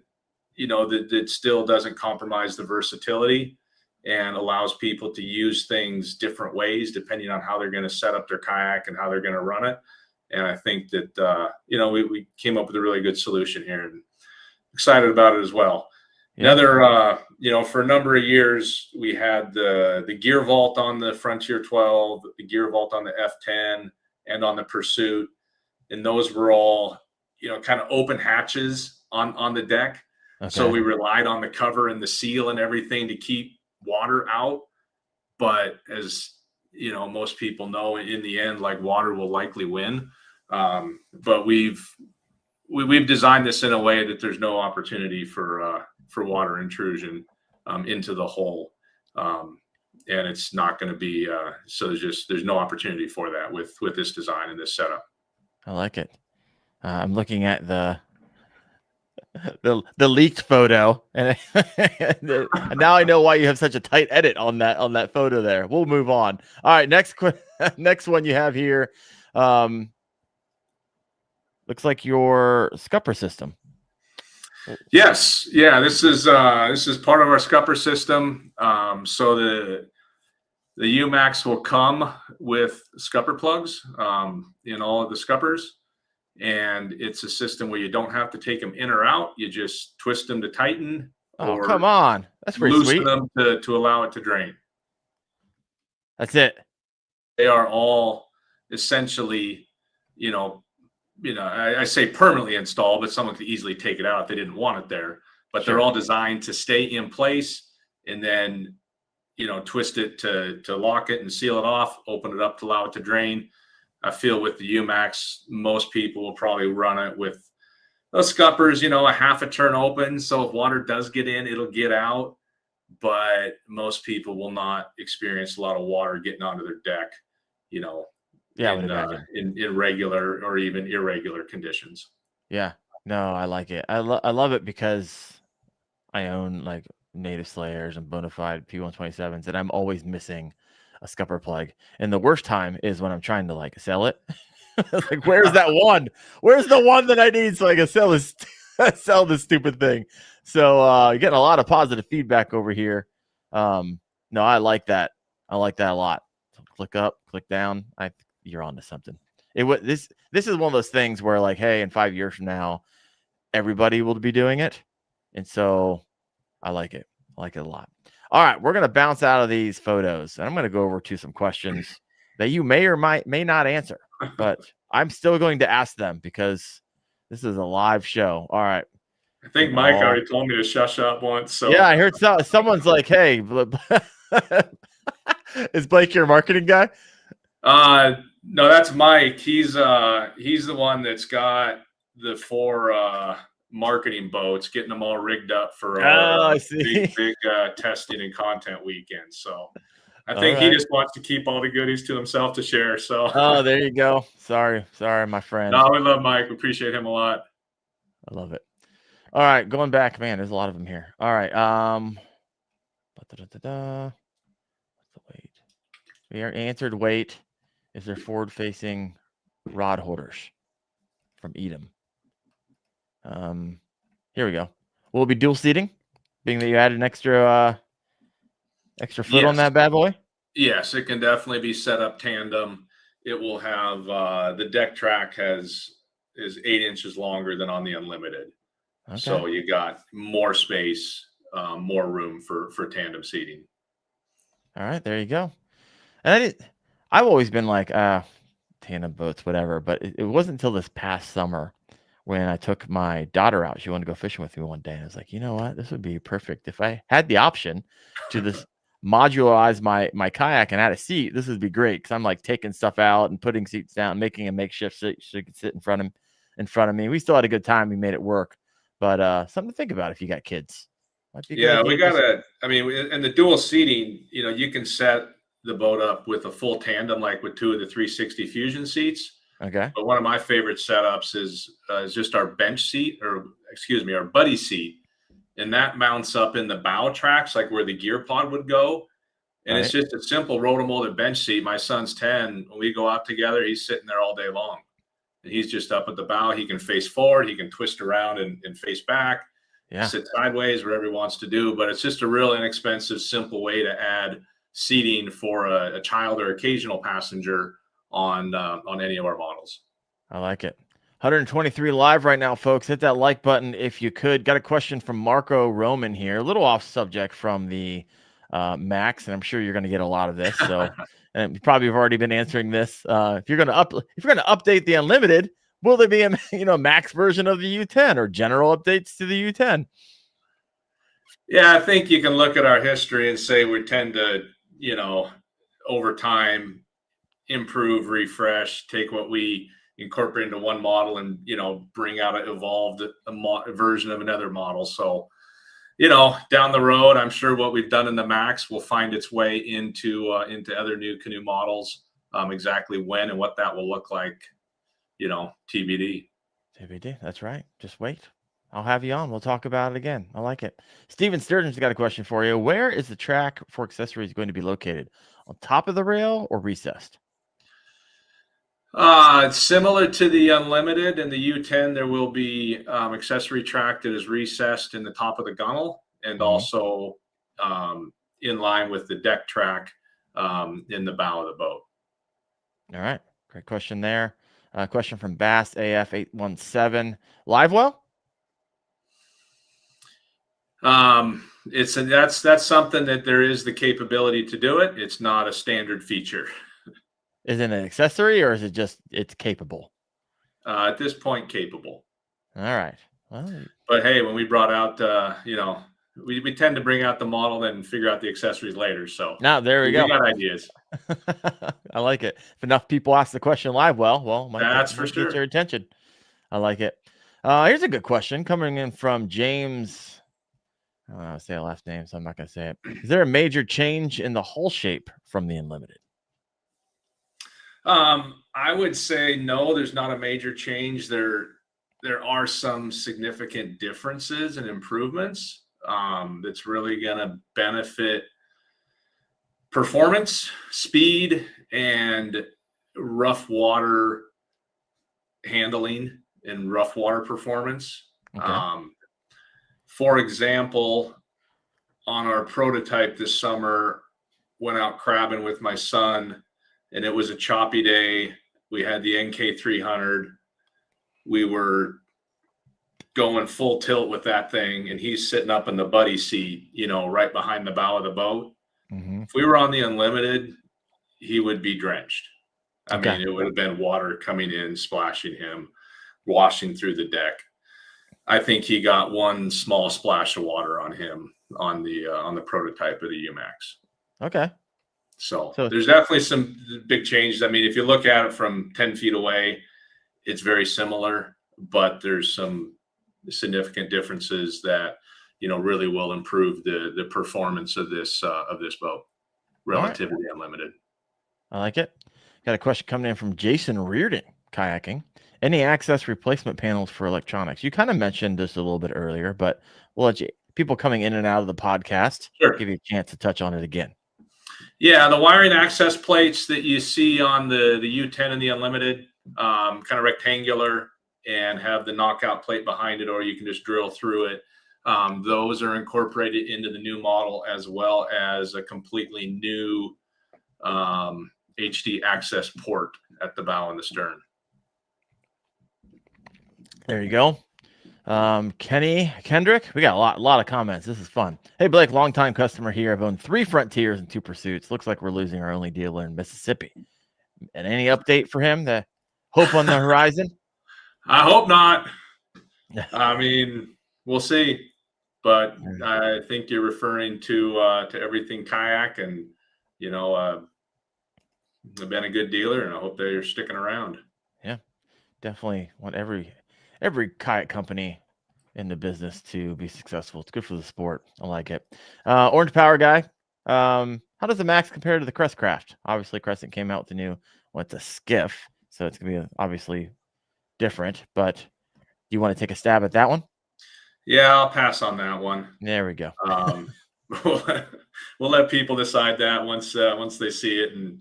that still doesn't compromise the versatility and allows people to use things different ways depending on how they're going to set up their kayak and how they're going to run it. And I think that, we came up with a really good solution here and excited about it as well. Yeah. Another, for a number of years, we had the gear vault on the Frontier 12, the gear vault on the F10 and on the Pursuit. And those were all, kind of open hatches on the deck. Okay. So we relied on the cover and the seal and everything to keep water out. But as, most people know, in the end, like, water will likely win. But we've designed this in a way that there's no opportunity for water intrusion into the hole, and it's not going to be so there's no opportunity for that with this design and this setup. I like it. I'm looking at the leaked photo, and now I know why you have such a tight edit on that photo there. We'll move on. All right, next one you have here. Looks like your scupper system. Yes. Yeah. This is part of our scupper system. So the UMax will come with scupper plugs in all of the scuppers. And it's a system where you don't have to take them in or out. You just twist them to tighten. Oh, come on. That's pretty loosen sweet. them to allow it to drain. That's it. They are all essentially, I say permanently installed, but someone could easily take it out if they didn't want it there. But Sure. they're all designed to stay in place and then, twist it to lock it and seal it off, open it up to allow it to drain. I feel with the UMax, most people will probably run it with those scuppers, a half a turn open. So if water does get in, it'll get out. But most people will not experience a lot of water getting onto their deck, I would imagine. in regular or even irregular conditions. Yeah. No, I like it. I love it because I own like Native Slayers and Bonafide P127s, and I'm always missing a scupper plug. And the worst time is when I'm trying to like sell it. Like, where's that one? Where's the one that I need so I can sell this stupid thing? So you're getting a lot of positive feedback over here. No, I like that. I like that a lot. So click up, click down. You're on to something. This is one of those things where like, hey, in 5 years from now, everybody will be doing it. And so I like it. I like it a lot. All right, we're going to bounce out of these photos, and I'm going to go over to some questions that you may or may not answer, but I'm still going to ask them because this is a live show. All right. I think Mike already told me to shush up once. So yeah, I heard someone's like, hey, is Blake your marketing guy? No, that's Mike. He's the one that's got the 4 marketing boats, getting them all rigged up for our big testing and content weekend. So I think he just wants to keep all the goodies to himself to share. So there you go. Sorry, my friend. No, we love Mike. We appreciate him a lot. I love it. All right, going back, man. There's a lot of them here. All right. What's the weight? We are answered weight. Is there forward-facing rod holders from Edom? Here we go. Will it be dual seating, being that you added an extra foot on that bad boy? Yes, it can definitely be set up tandem. It will have the deck track is 8 inches longer than on the Unlimited. Okay. So you got more space, more room for tandem seating. All right, there you go. And I've always been like, tandem boats, whatever. But it wasn't until this past summer when I took my daughter out. She wanted to go fishing with me one day. And I was like, you know what? This would be perfect. If I had the option to this modularize my kayak and add a seat, this would be great. Because I'm like taking stuff out and putting seats down, making a makeshift seat so you could sit in front of me. We still had a good time. We made it work. But something to think about if you got kids. Yeah, we got and the dual seating, you can set the boat up with a full tandem, like with 2 of the 360 Fusion seats. Okay. But one of my favorite setups is just our bench seat, our buddy seat. And that mounts up in the bow tracks, like where the gear pod would go. And It's just a simple rotomolded bench seat. My son's 10. When we go out together, he's sitting there all day long. And he's just up at the bow. He can face forward. He can twist around and face back. Yeah. Sit sideways, whatever he wants to do. But it's just a real inexpensive, simple way to add seating for a child or occasional passenger on any of our models. I like it. 123 live right now, folks. Hit that like button if you could. Got a question from Marco Roman here. A little off subject from the Max, and I'm sure you're going to get a lot of this. So, and you probably have already been answering this. If you're going to update the Unlimited, will there be a Max version of the U10 or general updates to the U10? Yeah, I think you can look at our history and say we tend to, over time, improve, refresh, take what we incorporate into one model and, bring out an evolved version of another model. So, down the road, I'm sure what we've done in the Max will find its way into other NuCanoe models. Exactly when and what that will look like, TBD. TBD. That's right. Just wait. I'll have you on. We'll talk about it again. I like it. Steven Sturgeon's got a question for you. Where is the track for accessories going to be located? On top of the rail or recessed? Similar to the Unlimited and the U10, there will be accessory track that is recessed in the top of the gunnel and also in line with the deck track in the bow of the boat. All right. Great question there. Question from Bass AF 817. Live well? That's something that there is the capability to do it. It's not a standard feature. Is it an accessory or is it just it's capable? At this point, capable. All right. Well, but hey, when we brought out, we tend to bring out the model and figure out the accessories later. So now there we go. We got ideas. I like it. If enough people ask the question live, well, that's for sure. Get your attention. I like it. Here's a good question coming in from James. I don't know how to say a last name, so I'm not going to say it. Is there a major change in the hull shape from the Unlimited? I would say no, there's not a major change. There are some significant differences and improvements that's really going to benefit performance, speed, and rough water handling and rough water performance. Okay. For example, on our prototype this summer, went out crabbing with my son, and it was a choppy day. We had the NK300. We were going full tilt with that thing, and he's sitting up in the buddy seat, right behind the bow of the boat. Mm-hmm. If we were on the Unlimited, he would be drenched. I mean, it would have been water coming in, splashing him, washing through the deck. I think he got one small splash of water on him on the prototype of the UMax. Okay. So there's definitely some big changes. I mean, if you look at it from 10 feet away, it's very similar, but there's some significant differences that, really will improve the performance of this boat relative to the Unlimited. I like it. Got a question coming in from Jason Reardon, kayaking. Any access replacement panels for electronics? You kind of mentioned this a little bit earlier, but we'll let people coming in and out of the podcast give you a chance to touch on it again. Yeah, the wiring access plates that you see on the U10 and the Unlimited, kind of rectangular and have the knockout plate behind it, or you can just drill through it. Those are incorporated into the new model, as well as a completely new HD access port at the bow and the stern. There you go. Kendrick, we got a lot of comments. This is fun. Hey, Blake, longtime customer here. I've owned 3 Frontiers and 2 Pursuits. Looks like we're losing our only dealer in Mississippi. And any update for him? The hope on the horizon? I hope not. I mean, we'll see. But I think you're referring to everything kayak, and they've been a good dealer, and I hope they're sticking around. Yeah, definitely want every kayak company in the business to be successful. It's good for the sport. I like it. Orange Power guy. How does the Max compare to the Crest Craft? Obviously, Crescent came out with the new, it's a skiff, so it's gonna be obviously different. But do you want to take a stab at that one? Yeah, I'll pass on that one. There we go. We'll let people decide that once they see it and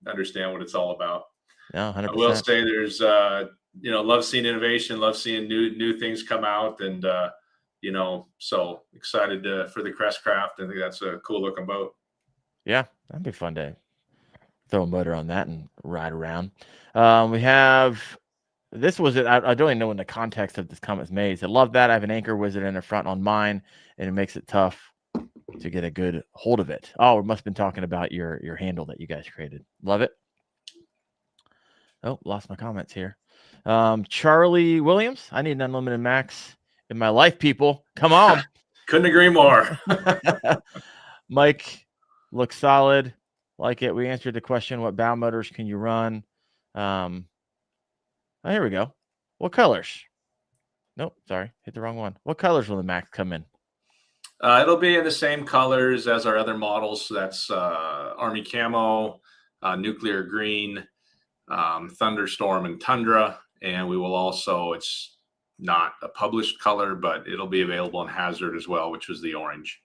understand what it's all about. No, 100%. I will say there's love seeing innovation, love seeing new things come out, and so excited for the Crest Craft. I think that's a cool looking boat. Yeah, that'd be fun to throw a motor on that and ride around. We have. This was it. I don't even know when the context of this comment is made. It said, love that. I have an anchor wizard in the front on mine, and it makes it tough to get a good hold of it. Oh, we must have been talking about your handle that you guys created. Love it. Oh, lost my comments here. Charlie Williams, I need an Unlimited Max in my life, people. Come on. Couldn't agree more. Mike looks solid. Like it. We answered the question, what bow motors can you run? Oh, here we go. What colors? Nope, sorry. Hit the wrong one. What colors will the Max come in? It'll be in the same colors as our other models. So that's Army Camo, Nuclear Green, Thunderstorm, and Tundra. And we will also, it's not a published color, but it'll be available in Hazard as well, which was the orange.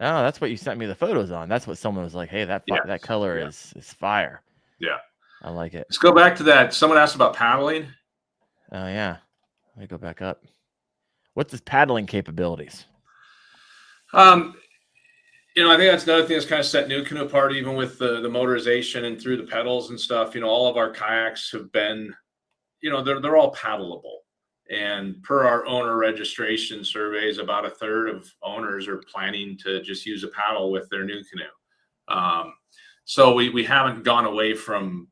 Oh, that's what you sent me the photos on. That's what someone was like, hey, that color is fire. Yeah. I like it. Let's go back to that. Someone asked about paddling. Oh, yeah. Let me go back up. What's his paddling capabilities? I think that's another thing that's kind of set NuCanoe apart, even with the motorization and through the pedals and stuff. All of our kayaks have been, they're all paddleable. And per our owner registration surveys, about a third of owners are planning to just use a paddle with their NuCanoe. So we haven't gone away from,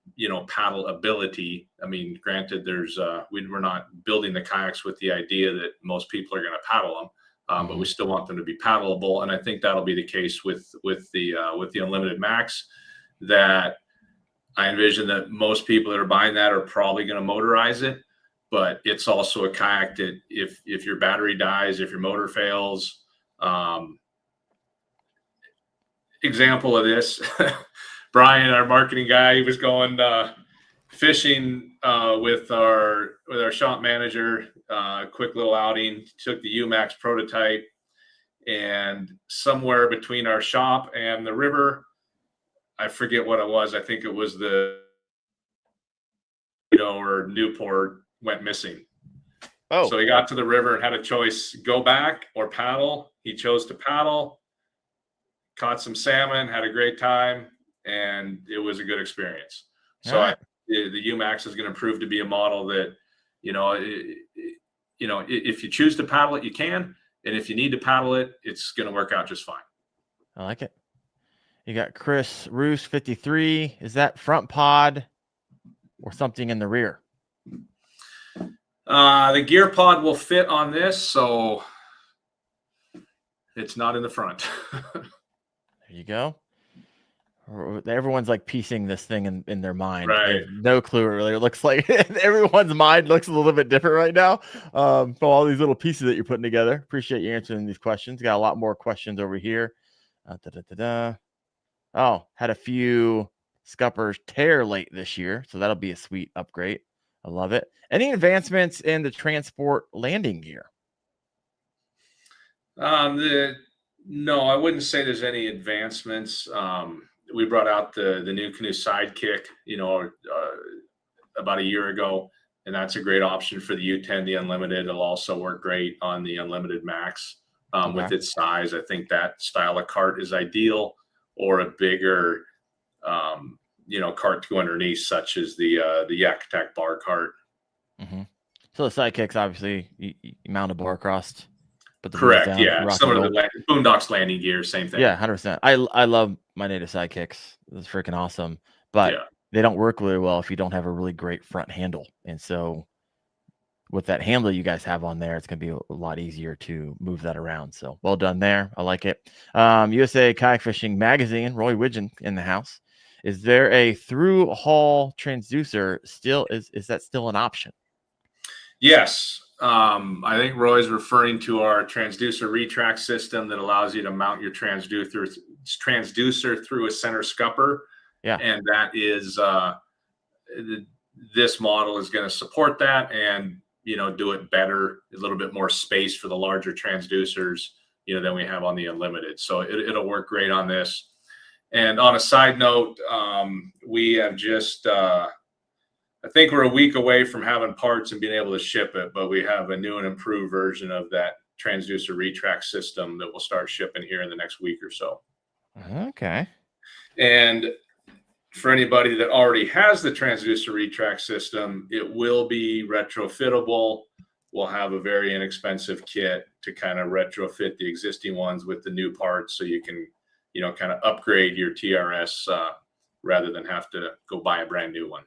paddle ability. I mean, granted, we're not building the kayaks with the idea that most people are going to paddle them, but we still want them to be paddleable. And I think that'll be the case with the Unlimited Max. That I envision that most people that are buying that are probably going to motorize it. But it's also a kayak that if your battery dies, if your motor fails, example of this, Brian, our marketing guy, he was going fishing with our shop manager, quick little outing, took the UMax prototype, and somewhere between our shop and the river, I forget what it was. I think it was or Newport, went missing. Oh, so he got to the river and had a choice: go back or paddle. He chose to paddle, caught some salmon, had a great time, and it was a good experience. So the UMax is going to prove to be a model that, if you choose to paddle it, you can. And if you need to paddle it, it's going to work out just fine. I like it. You got Chris Roos 53. Is that front pod or something in the rear? The gear pod will fit on this, so it's not in the front. There you go. Everyone's like piecing this thing in their mind. Right. They have no clue what it really looks like. Everyone's mind looks a little bit different right now. For all these little pieces that you're putting together. Appreciate you answering these questions. Got a lot more questions over here. Oh, had a few scuppers tear late this year, so that'll be a sweet upgrade. I love it. Any advancements in the transport landing gear? No, I wouldn't say there's any advancements. We brought out the NuCanoe Sidekick, about a year ago, and that's a great option for the U10, the Unlimited. It'll also work great on the Unlimited Max with its size. I think that style of cart is ideal, or a bigger, cart to go underneath, such as the Yak Attack bar cart. Mm-hmm. So the Sidekicks, obviously, you mount a bar across. But correct, down, yeah. Some of the Boondocks landing gear, same thing. Yeah, 100%. I love my native Sidekicks. It's freaking awesome. But they don't work really well if you don't have a really great front handle. And so with that handle you guys have on there, it's going to be a lot easier to move that around. So well done there. I like it. USA Kayak Fishing Magazine, Roy Widgeon in the house. Is there a through haul transducer still? Is that still an option? Yes. I think Roy's referring to our transducer retract system that allows you to mount your transducer through a center scupper. Yeah. And that is, this model is going to support that and, do it better, a little bit more space for the larger transducers, than we have on the Unlimited. So it'll work great on this. And on a side note, we have just, I think we're a week away from having parts and being able to ship it, but we have a new and improved version of that transducer retract system that will start shipping here in the next week or so. Okay. And for anybody that already has the transducer retract system, it will be retrofittable. We'll have a very inexpensive kit to kind of retrofit the existing ones with the new parts, so you can, kind of upgrade your TRS rather than have to go buy a brand new one.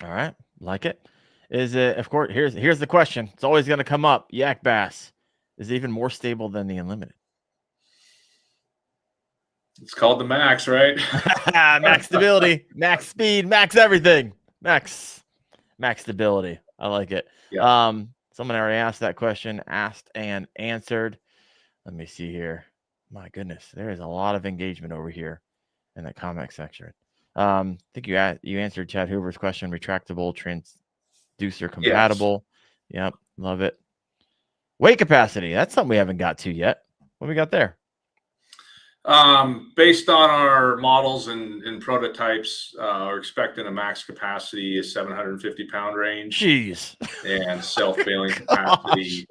All right. Like it. Is it, of course, here's the question. It's always going to come up. Yak Bass is even more stable than the Unlimited. It's called the Max, right? Max stability, max speed, max everything. Max stability. I like it. Yeah. Someone already asked that question, asked and answered. Let me see here. My goodness, there is a lot of engagement over here in the comment section. I think you answered Chad Hoover's question. Retractable, transducer compatible. Yes. Yep, love it. Weight capacity. That's something we haven't got to yet. What we got there? Based on our models and prototypes, we're expecting a max capacity is 750 pound range. Jeez. And self-bailing capacity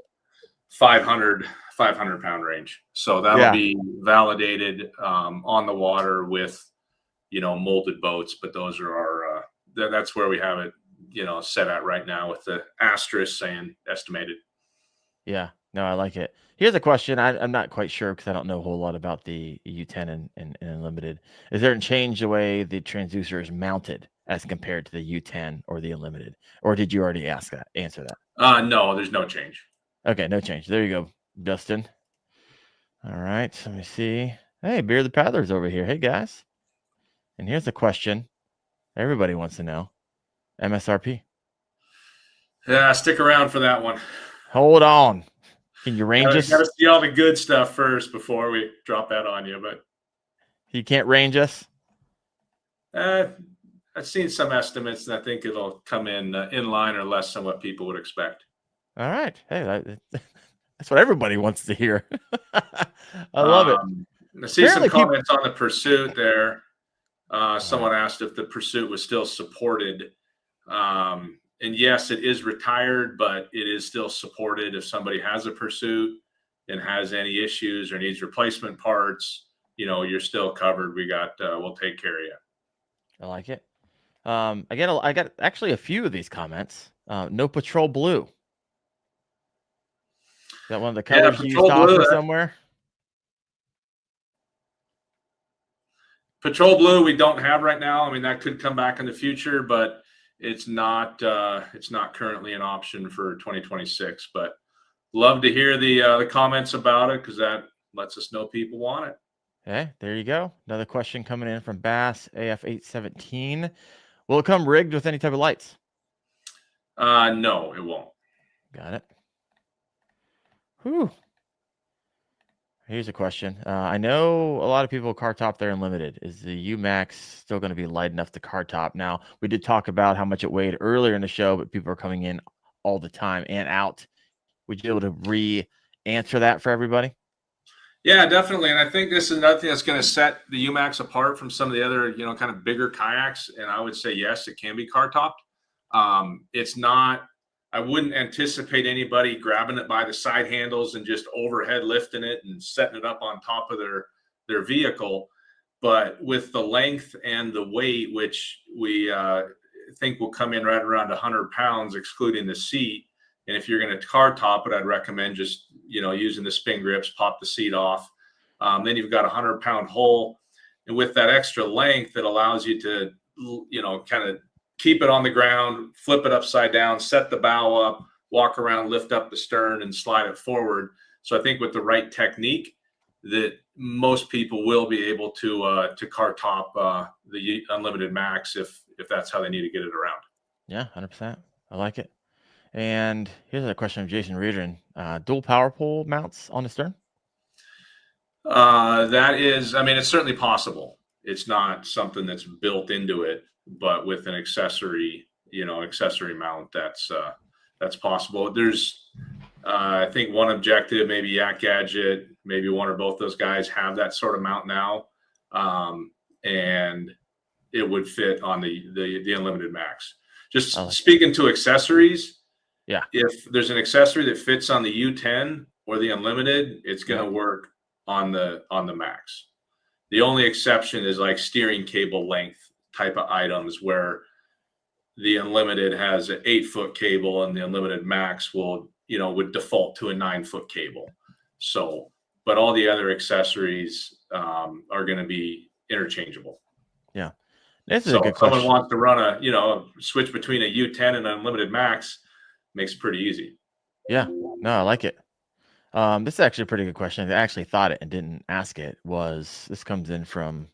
500 pound range. So that'll be validated on the water with molded boats, but those are our that's where we have it set at right now with the asterisk saying estimated. Yeah, no, I like it. Here's a question. I'm not quite sure because I don't know a whole lot about the U10 and Unlimited. Is there a change the way the transducer is mounted as compared to the U10 or the Unlimited? Or did you already answer that? No, there's no change. Okay, no change. There you go, Dustin. All right, let me see. Hey, Beer the Paddler's over here. Hey, guys. And here's a question everybody wants to know. MSRP. Yeah, stick around for that one. Hold on. Can you range us? Got to see all the good stuff first before we drop that on you. But you can't range us? I've seen some estimates, and I think it'll come in line or less than what people would expect. All right. Hey, that's what everybody wants to hear. I love it. I see some comments on the Pursuit there. Someone asked if the Pursuit was still supported. And yes, it is retired, but it is still supported. If somebody has a Pursuit and has any issues or needs replacement parts, you're still covered. We'll take care of you. I like it. I got actually a few of these comments. No Patrol Blue. Is that one of the colors you used off somewhere? Patrol Blue we don't have right now. I mean, that could come back in the future, but it's not currently an option for 2026. But love to hear the comments about it because that lets us know people want it. Okay, there you go. Another question coming in from Bass AF817. Will it come rigged with any type of lights? No, it won't. Got it. Whew. Here's a question. I know a lot of people car top their Unlimited. Is the UMax still going to be light enough to car top? Now, we did talk about how much it weighed earlier in the show, but people are coming in all the time and out. Would you be able to re-answer that for everybody? Yeah, definitely. And I think this is another thing that's going to set the UMax apart from some of the other, kind of bigger kayaks. And I would say, yes, it can be car topped. It's not, I wouldn't anticipate anybody grabbing it by the side handles and just overhead lifting it and setting it up on top of their vehicle. But with the length and the weight, which we think will come in right around 100 pounds, excluding the seat. And if you're going to car top it, I'd recommend just, using the spin grips, pop the seat off. Then you've got a 100-pound hull. And with that extra length, it allows you to, kind of keep it on the ground, flip it upside down, set the bow up, walk around, lift up the stern and slide it forward. So I think with the right technique that most people will be able to car top the Unlimited Max if that's how they need to get it around. Yeah, 100%. I like it. And here's a question of Jason Reardon. Dual power pole mounts on the stern? That is, it's certainly possible. It's not something that's built into it, but with an accessory mount, that's possible. There's, I think one Objective, maybe Yak Gadget, maybe one or both those guys have that sort of mount now. And it would fit on the Unlimited Max. Just speaking to accessories. Yeah. If there's an accessory that fits on the U10 or the Unlimited, it's going to work on the Max. The only exception is like steering cable length type of items where the Unlimited has an 8-foot cable and the Unlimited Max would default to a 9-foot cable. So, but all the other accessories are going to be interchangeable. Yeah. This is a good question. If someone wants to run a switch between a U10 and an Unlimited Max, makes it pretty easy. Yeah, no, I like it. This is actually a pretty good question. I actually thought it and didn't ask it. This comes in from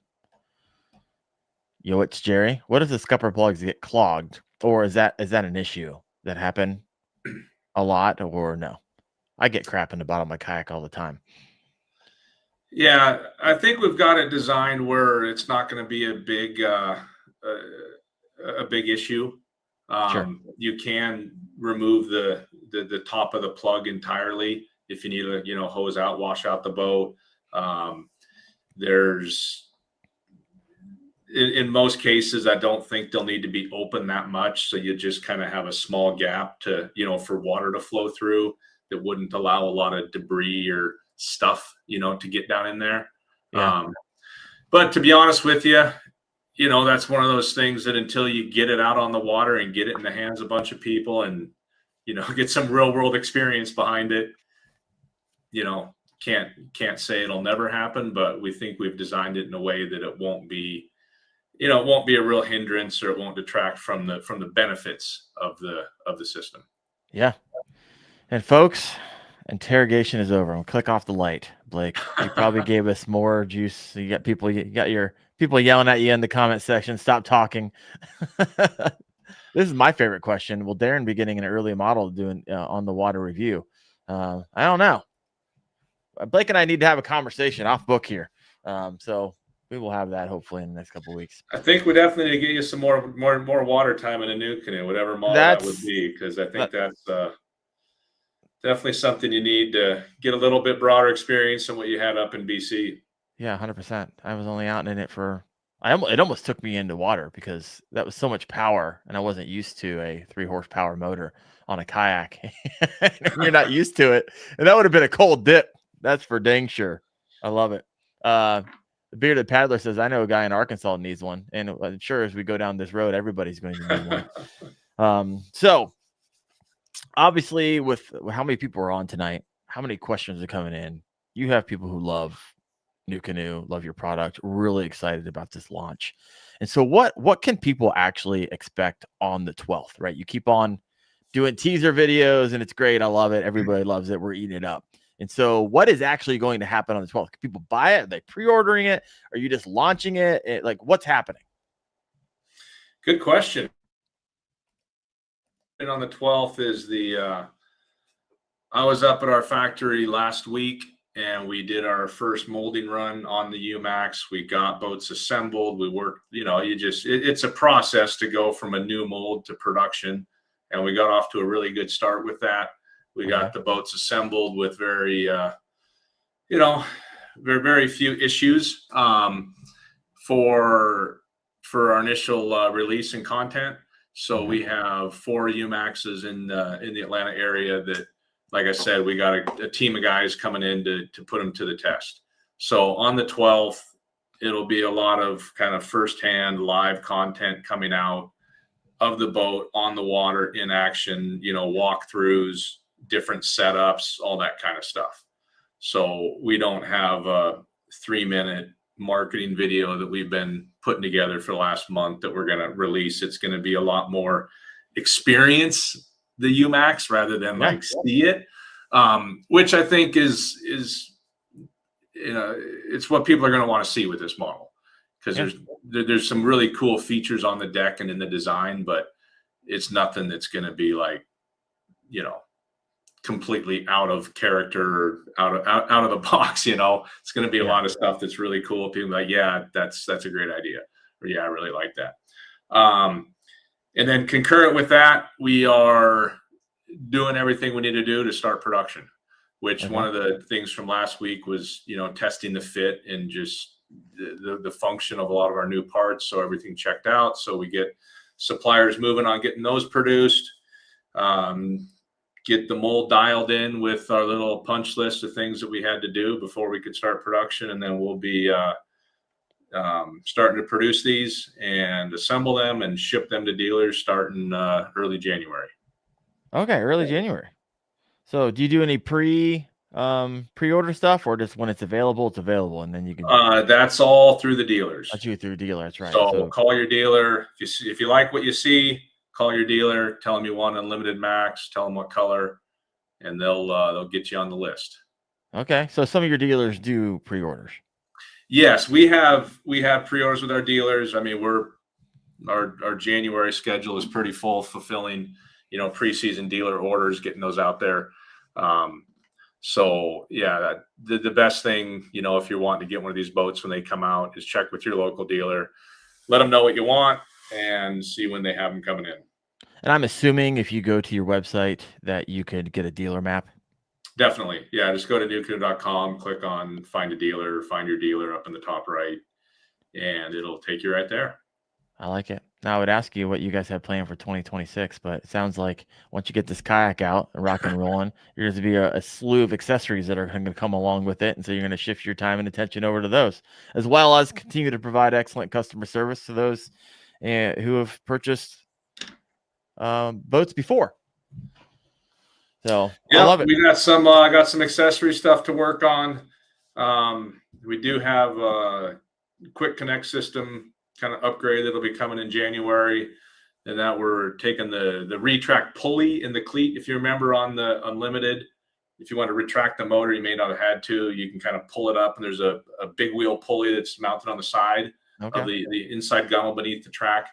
it's Jerry. What if the scupper plugs get clogged, or is that an issue that happen a lot, or no? I get crap in the bottom of my kayak all the time. Yeah, I think we've got it designed where it's not going to be a big issue. Sure. You can remove the top of the plug entirely if you need to, hose out, wash out the boat. There's, in most cases, I don't think they'll need to be open that much. So you just kind of have a small gap to, for water to flow through that wouldn't allow a lot of debris or stuff, to get down in there. Yeah. But to be honest with you, that's one of those things that until you get it out on the water and get it in the hands of a bunch of people and, get some real world experience behind it, can't say it'll never happen, but we think we've designed it in a way that it won't be a real hindrance, or it won't detract from the benefits of the system. Yeah. And folks, interrogation is over. I'm gonna click off the light. Blake, you probably gave us more juice. You got your people yelling at you in the comment section. Stop talking. This is my favorite question. Will Daren be getting an early model doing on the water review? I don't know. Blake and I need to have a conversation off book here. So we will have that hopefully in the next couple of weeks. I think we definitely need to get you some more water time in a NuCanoe, whatever model that would be, because I think that's definitely something you need to get a little bit broader experience than what you had up in BC. Yeah, 100%. I was only out in it it almost took me into water because that was so much power, and I wasn't used to a 3 horsepower motor on a kayak. You're not used to it, and that would have been a cold dip. That's for dang sure. I love it. The Bearded Paddler says, I know a guy in Arkansas needs one, and I'm sure as we go down this road, everybody's going to need one. So obviously, with how many people are on tonight, how many questions are coming in, you have people who love NuCanoe, love your product, really excited about this launch. And so what can people actually expect on the 12th, right? You keep on doing teaser videos and it's great. I love it. Everybody loves it. We're eating it up. And so what is actually going to happen on the 12th? Can people buy it? Are they pre-ordering it? Are you just launching it? Like, what's happening? Good question. And on the 12th is I was up at our factory last week, and we did our first molding run on the UMax. We got boats assembled. We worked, it's a process to go from a new mold to production. And we got off to a really good start with that. We got the boats assembled with very, very few issues for our initial release and content. So we have 4 UMaxes in the Atlanta area that, like I said, we got a team of guys coming in to put them to the test. So on the 12th, it'll be a lot of kind of firsthand live content coming out of the boat on the water in action, walkthroughs, different setups, all that kind of stuff. So we don't have a 3-minute marketing video that we've been putting together for the last month that we're going to release. It's going to be a lot more experience the UMax rather than see it, which I think is it's what people are going to want to see with this model, because there's some really cool features on the deck and in the design, but it's nothing that's going to be like, completely out of character, or out of the box. It's going to be a lot of stuff that's really cool. People are like, yeah, that's a great idea, or yeah, I really like that. And then concurrent with that, we are doing everything we need to do to start production, which one of the things from last week was, testing the fit and just the function of a lot of our new parts. So everything checked out. So we get suppliers moving on getting those produced, get the mold dialed in with our little punch list of things that we had to do before we could start production. And then we'll be starting to produce these and assemble them and ship them to dealers starting early January. Okay, early January. So do you do any pre-order stuff, or just when it's available, and then you can? That's all through the dealers. That's you through dealer. That's right. So call your dealer if you like what you see. Call your dealer. Tell them you want Unlimited Max. Tell them what color, and they'll get you on the list. Okay, so some of your dealers do pre-orders. Yes, we have pre-orders with our dealers. I mean, our January schedule is pretty full, fulfilling, preseason dealer orders, getting those out there. So yeah, the best thing, if you're wanting to get one of these boats when they come out, is check with your local dealer, let them know what you want, and see when they have them coming in. And I'm assuming if you go to your website that you could get a dealer map. Definitely. Yeah. Just go to NuCanoe.com, click on find a dealer, find your dealer up in the top right, and it'll take you right there. I like it. Now I would ask you what you guys have planned for 2026, but it sounds like once you get this kayak out and rock and rolling, there's going to be a slew of accessories that are going to come along with it. And so you're going to shift your time and attention over to those, as well as continue to provide excellent customer service to those who have purchased boats before. So yeah, I love it. We got some I got some accessory stuff to work on. We do have a quick connect system kind of upgrade that'll be coming in January, and that we're taking the retract pulley in the cleat. If you remember on the Unlimited, if you want to retract the motor, you may not have had to. You can kind of pull it up, and there's a big wheel pulley that's mounted on the side of the inside gunnel beneath the track.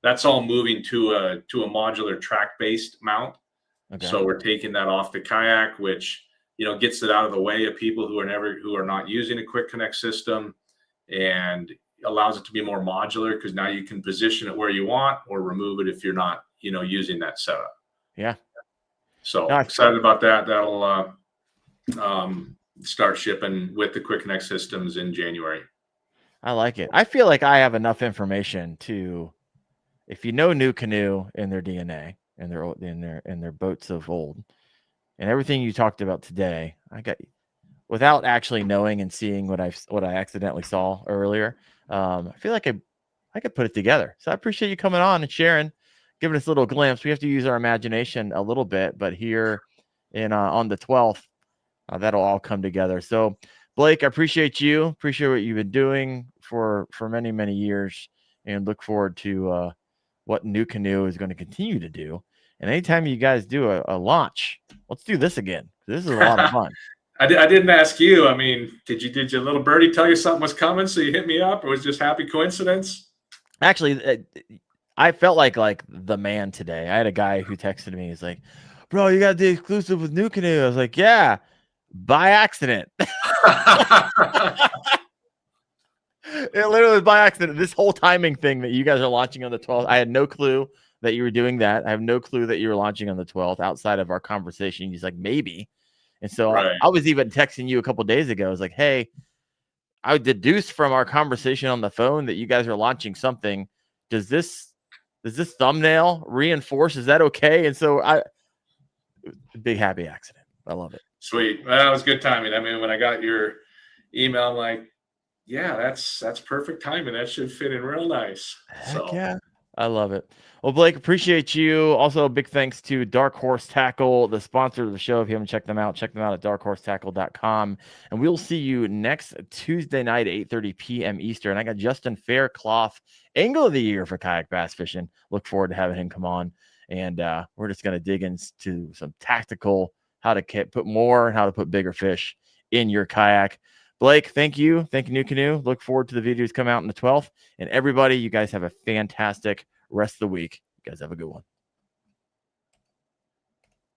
That's all moving to a modular track based mount. Okay. So we're taking that off the kayak, which gets it out of the way of people who are not using a quick connect system, and allows it to be more modular, because now you can position it where you want or remove it if you're not using that setup. Yeah. So excited about that. That'll start shipping with the quick connect systems in January. I like it. I feel like I have enough information to, if you know NuCanoe in their DNA and their boats of old, and everything you talked about today, without actually knowing and seeing what I accidentally saw earlier. I feel like I could put it together. So I appreciate you coming on and sharing, giving us a little glimpse. We have to use our imagination a little bit, but here on the 12th, that'll all come together. So Blake, I appreciate you. Appreciate what you've been doing for many, many years, and look forward to what NuCanoe is going to continue to do. And anytime you guys do a launch, let's do this again. This is a lot of fun. I didn't ask you. I mean, did your little birdie tell you something was coming, so you hit me up, or was it just happy coincidence? Actually, I felt like the man today. I had a guy who texted me. He's like, "Bro, you got the exclusive with NuCanoe." I was like, "Yeah, by accident." It literally was by accident. This whole timing thing that you guys are launching on the 12th, I had no clue that you were doing that. I have no clue that you were launching on the 12th outside of our conversation. He's like, maybe. And so right. I was even texting you a couple of days ago. I was like, hey, I deduced from our conversation on the phone that you guys are launching something. Does this thumbnail reinforce? Is that okay? And so big happy accident. I love it. Sweet. Well, that was good timing. I mean, when I got your email, I'm like, yeah, that's perfect timing. That should fit in real nice. Heck yeah. I love it. Well, Blake, appreciate you. Also, a big thanks to Dark Horse Tackle, the sponsor of the show. If you haven't checked them out at darkhorsetackle.com. And we'll see you next Tuesday night at 8:30 p.m. Eastern. I got Justin Faircloth, Angle of the Year for kayak bass fishing. Look forward to having him come on. And we're just going to dig into some tactical, how to put more and how to put bigger fish in your kayak. Blake, thank you. Thank you, NuCanoe. Look forward to the videos come out on the 12th. And everybody, you guys have a fantastic rest of the week. You guys have a good one.